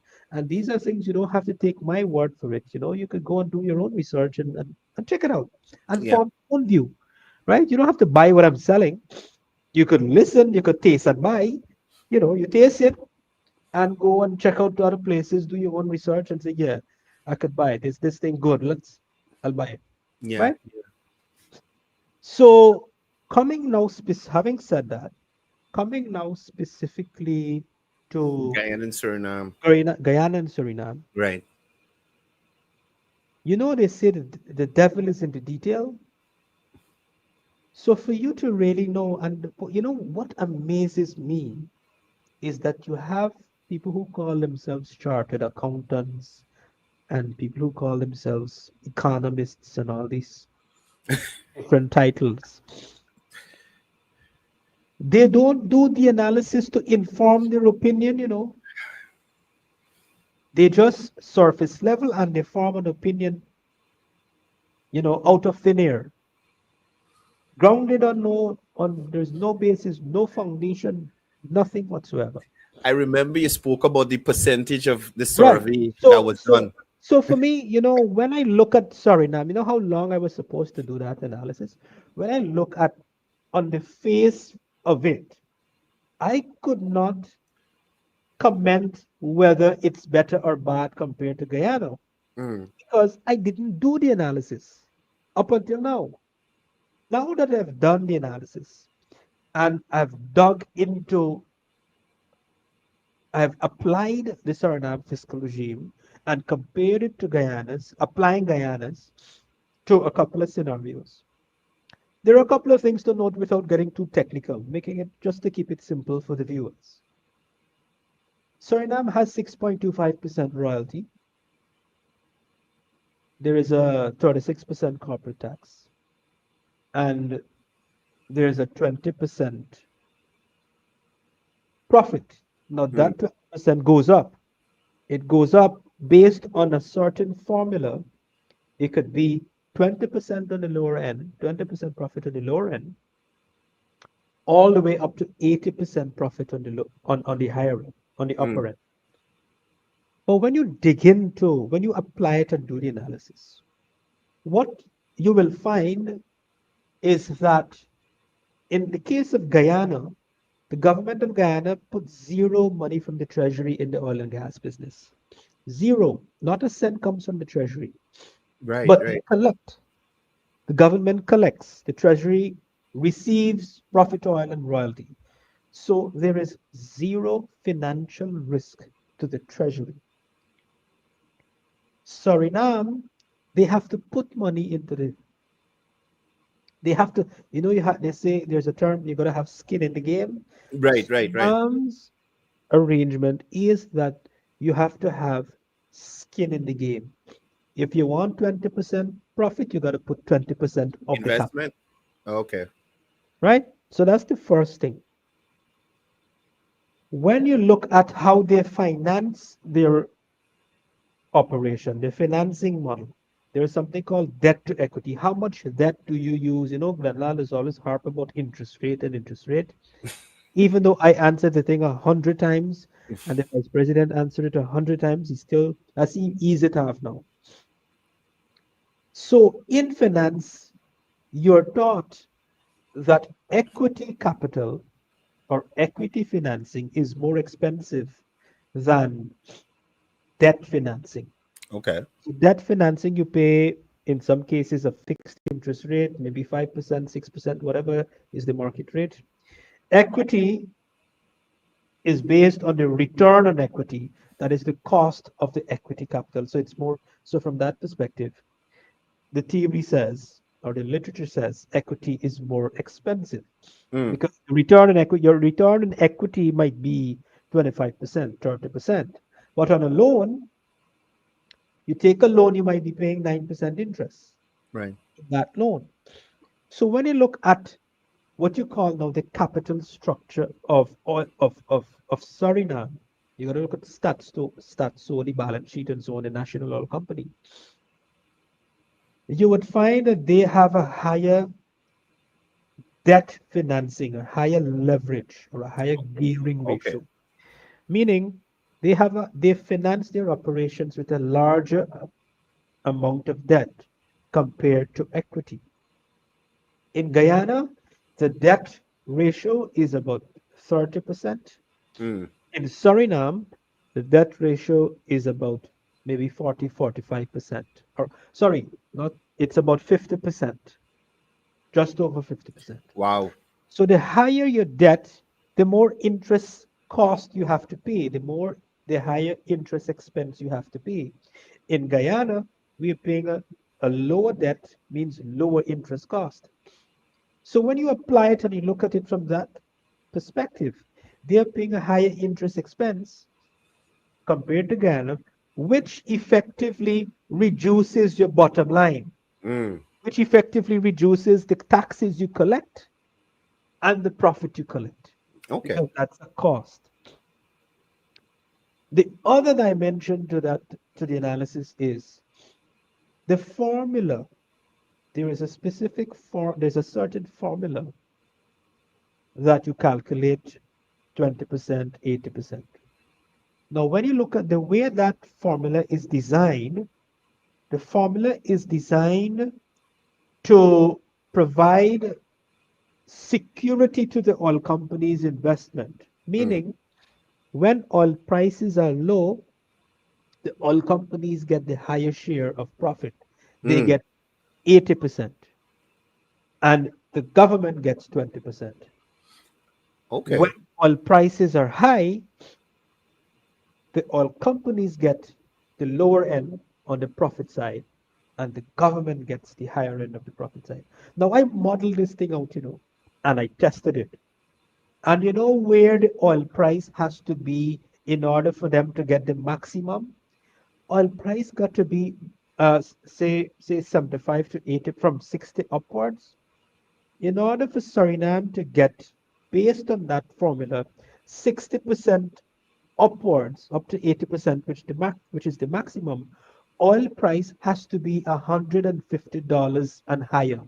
these are things you don't have to take my word for it. You know, you could go and do your own research and check it out and Yeah. form your own view, right? You don't have to buy what I'm selling. You could listen, you could taste and buy. You know, you taste it and go and check out the other places, do your own research and say, yeah, I could buy it. Is this thing good? I'll buy it. Yeah. Right? So having said that, coming now specifically to Guyana and Suriname. Guyana and Suriname, Right. you know they say that the devil is in the detail. So for you to really know, and you know what amazes me is that you have people who call themselves chartered accountants and people who call themselves economists and all these different titles. They don't do the analysis to inform their opinion, you know. They just surface level and they form an opinion, you know, out of thin air. Grounded on there's no basis, no foundation, nothing whatsoever. I remember you spoke about the percentage of the Right. survey that So was so done. so for me, you know, when I look at Suriname, you know how long I was supposed to do that analysis? When I look at on the face of it, I could not comment whether it's better or bad compared to Guyana Mm. because I didn't do the analysis up until now. Now that I've done the analysis and I've applied the Suriname fiscal regime and compared it to applying Guyana's to a couple of scenarios. There are a couple of things to note without getting too technical, making it just to keep it simple for the viewers. Suriname has 6.25% royalty. There is a 36% corporate tax, and there's a 20% profit. Now Mm. that 20% goes up. It goes up based on a certain formula. It could be 20% on the lower end, 20% profit on the lower end, all the way up to 80% profit on on the higher end, on the Mm. upper end. But when you apply it and do the analysis, what you will find is that in the case of Guyana, the government of Guyana put zero money from the treasury in the oil and gas business. Zero. Not a cent comes from the treasury. Right. But they Right. collect. The government collects. The treasury receives profit oil and royalty. So there is zero financial risk to the treasury. Suriname, they have to put money into they have to, you know, they say there's a term, you got to have skin in the game. Right. Right. Right. Suriname's arrangement is that you have to have skin in the game. If you want 20% profit, you got to put 20% of the capital, Investment. Okay. right? So that's the first thing. When you look at how they finance their operation, the financing model, there is something called debt to equity. How much debt do you use? You know, Glenlal is always harp about interest rate and interest rate. Even though I answered the thing 100 times and the vice president answered it 100 times, he still that's easy to have now. So in finance, you're taught that equity capital or equity financing is more expensive than debt financing. Okay. So debt financing, you pay in some cases a fixed interest rate, maybe 5%, 6%, whatever is the market rate. Equity is based on the return on equity, that is the cost of the equity capital. So it's more, so from that perspective, the theory says, or the literature says, equity is more expensive Mm. because return on equity, your return on equity might be 25%, 30%. But on a loan, you take a loan, you might be paying 9% interest Right. in that loan. So when you look at what you call now the capital structure of Suriname, you got to look at stats, the balance sheet, and so on, the national oil company. You would find that they have a higher debt financing, a higher leverage, or a higher gearing Okay. ratio, meaning they finance their operations with a larger amount of debt compared to equity. In Guyana, the debt ratio is about 30%. Mm. In Suriname, the debt ratio is about maybe 40, 45%. Or, sorry, not, it's about 50%, just over 50%. Wow. So the higher your debt, the more interest cost you have to pay, the higher interest expense you have to pay. In Guyana, we are paying a lower debt means lower interest cost. So when you apply it and you look at it from that perspective, they are paying a higher interest expense compared to Ghana, which effectively reduces your bottom line, Mm. which effectively reduces the taxes you collect and the profit you collect, Okay. because that's a cost. The other dimension to that to the analysis is the formula. There's a certain formula that you calculate 20%, 80%. Now, when you look at the way that formula is designed, the formula is designed to provide security to the oil company's investment, Mm. meaning when oil prices are low, the oil companies get the higher share of profit. They Mm. get 80%, and the government gets 20%. When Okay. oil prices are high, the oil companies get the lower end on the profit side, and the government gets the higher end of the profit side. Now, I modeled this thing out, and I tested it. And you know where the oil price has to be in order for them to get the maximum? Oil price got to be, say 75 to 80, from 60 upwards. In order for Suriname to get, based on that formula, 60% upwards, up to 80%, which is the maximum, oil price has to be $150 and higher.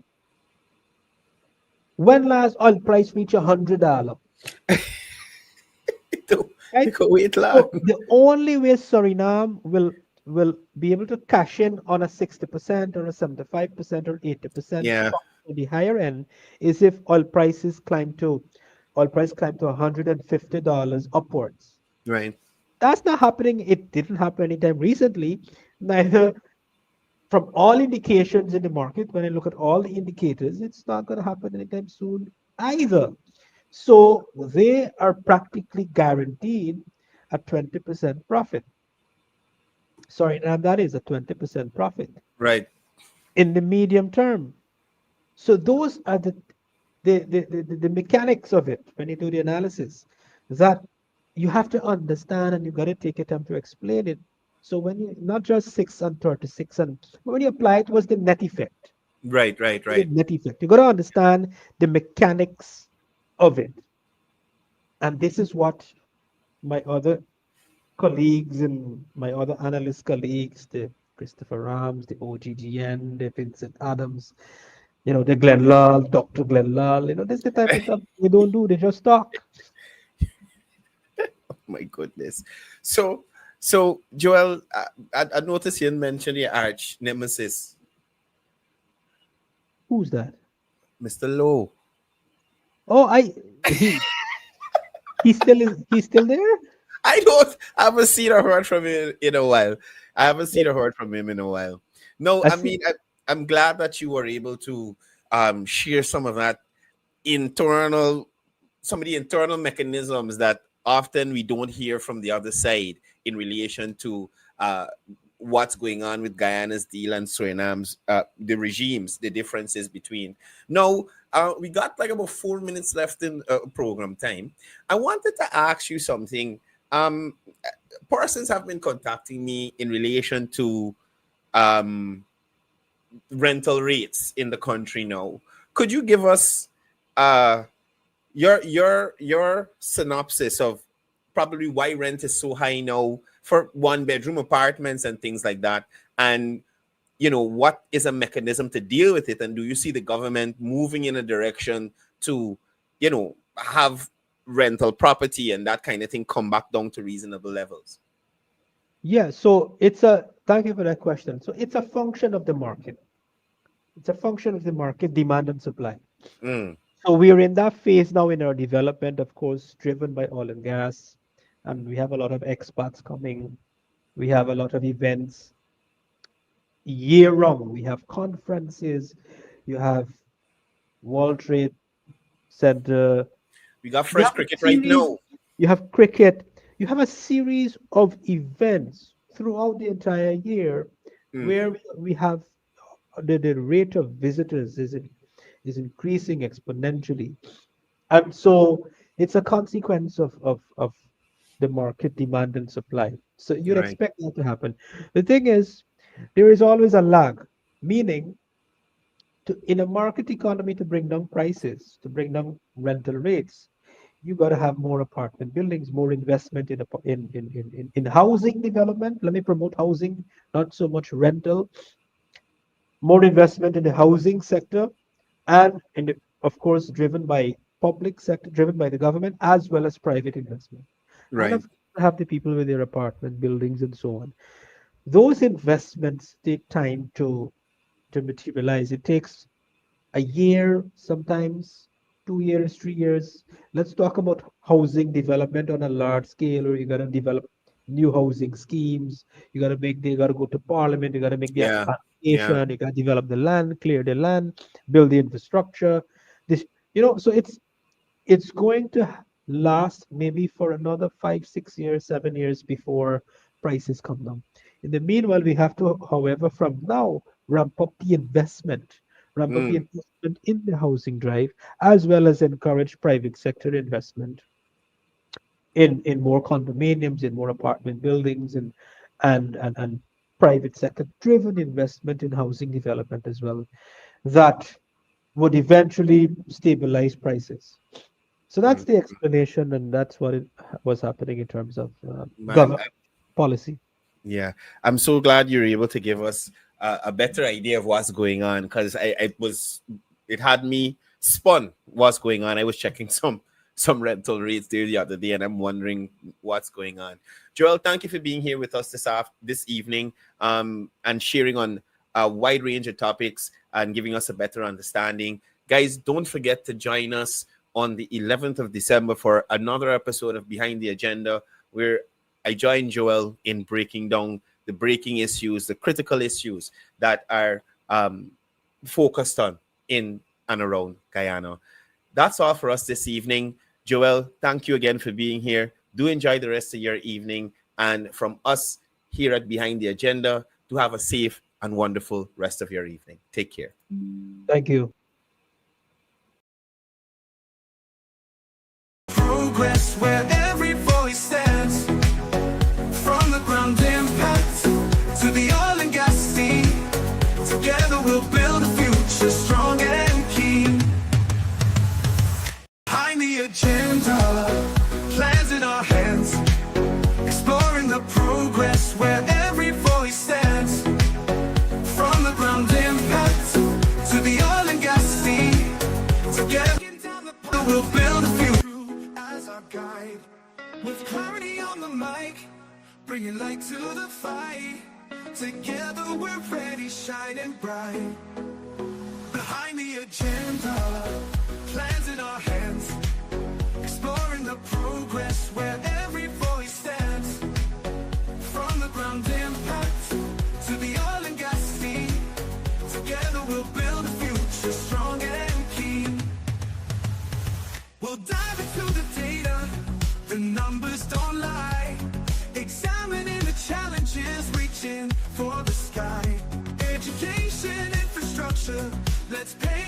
When last oil price reach $100? You Right? can wait long. So the only way Suriname will be able to cash in on a 60% or a 75% or 80% Yeah. on the higher end is if oil price climb to $150 upwards. Right. That's not happening. It didn't happen anytime recently. Neither, from all indications in the market, when I look at all the indicators, it's not going to happen anytime soon either. So they are practically guaranteed a 20% profit. Sorry, and that is a 20% profit Right. in the medium term. So those are the mechanics of it when you do the analysis that you have to understand, and you got to take your time to explain it. So when you not just 6 and 36, and when you apply it, was the net effect. Right, right, The right. net effect. You got to understand the mechanics of it. And this is what my other colleagues and my other analyst colleagues, the Christopher Rams, the OGGN, the Vincent Adams, the Glenn Lal, Dr. Glenn Lal, this is the type of stuff they don't do. They just talk. My goodness. So Joel, I noticed you mentioned your arch nemesis, Who's that? Mr. Lowe. Oh, he's still there? I haven't seen or heard from him in a while. I haven't seen or heard from him in a while. No, I I see. mean, I'm glad that you were able to share some of that internal, some of the internal mechanisms that often we don't hear from the other side in relation to what's going on with Guyana's deal and Surinam's, the regimes, the differences between. Now, we got like about 4 minutes left in program time. I wanted to ask you something. Um, Persons have been contacting me in relation to um, rental rates in the country now. Could you give us uh, your synopsis of probably why rent is so high now for one bedroom apartments and things like that, and what is a mechanism to deal with it, and do you see the government moving in a direction to have rental property and that kind of thing come back down to reasonable levels? Yeah, thank you for that question. So it's a function of the market. It's a function of the market, demand and supply. Mm, So we are in that phase now in our development, of course, driven by oil and gas. And we have a lot of expats coming. We have a lot of events year round. We have conferences. You have World Trade Center. we got You fresh have a cricket right series, now. you have cricket. You have a series of events throughout the entire year Mm, where we have the rate of visitors is increasing exponentially. And so it's a consequence of the market demand and supply. So you'd right. expect that to happen. The thing is, there is always a lag, meaning in a market economy to bring down prices, to bring down rental rates, you got to have more apartment buildings, more investment in housing development. Let me promote housing, not so much rental, more investment in the housing sector, and of course driven by public sector, driven by the government as well as private investment, and Right. of course have the people with their apartment buildings and so on. Those investments take time to materialize. It takes a year, sometimes 2 years, 3 years. Let's talk about housing development on a large scale, or you got to develop new housing schemes. You got to go to parliament, you got to make the Yeah. Yeah. application, you got to develop the land, clear the land, build the infrastructure. This, so it's going to last maybe for another 5, 6 years, 7 years before prices come down. In the meanwhile, we have to, however, from now ramp up the Mm, investment in the housing drive, as well as encourage private sector investment in more condominiums, in more apartment buildings, and private sector driven investment in housing development as well. That would eventually stabilize prices. So that's mm. the explanation, and that's what it was happening in terms of Man, government policy. yeah, I'm so glad you're able to give us a better idea of what's going on, because it had me spun what's going on. I was checking some rental rates there the other day, and I'm wondering what's going on. Joel, thank you for being here with us this evening, and sharing on a wide range of topics and giving us a better understanding. Guys, don't forget to join us on the 11th of December for another episode of Behind the Agenda, where I join Joel in breaking down the breaking issues, the critical issues that are focused on in and around Guyana. That's all for us this evening. Joel, thank you again for being here. Do enjoy the rest of your evening. And from us here at Behind the Agenda, do have a safe and wonderful rest of your evening. Take care. Thank you. Progress where every voice stands, from the ground impact to the oil and gas scene. Together we'll build a future strong and keen. Behind the agenda, plans in our hands, exploring the progress where every voice stands. From the ground impact to the oil and gas scene. Together we'll build a future as our guide. With clarity on the mic, bringing light to the fight. Together we're ready, shining bright. Behind the agenda, plans in our hands, exploring the progress where every voice stands. From the ground impact to the oil and gas scene. Together we'll build a future strong and keen. We'll dive into the data, the numbers don't lie. Examining the challenges, reaching for the sky. Education, infrastructure, let's pay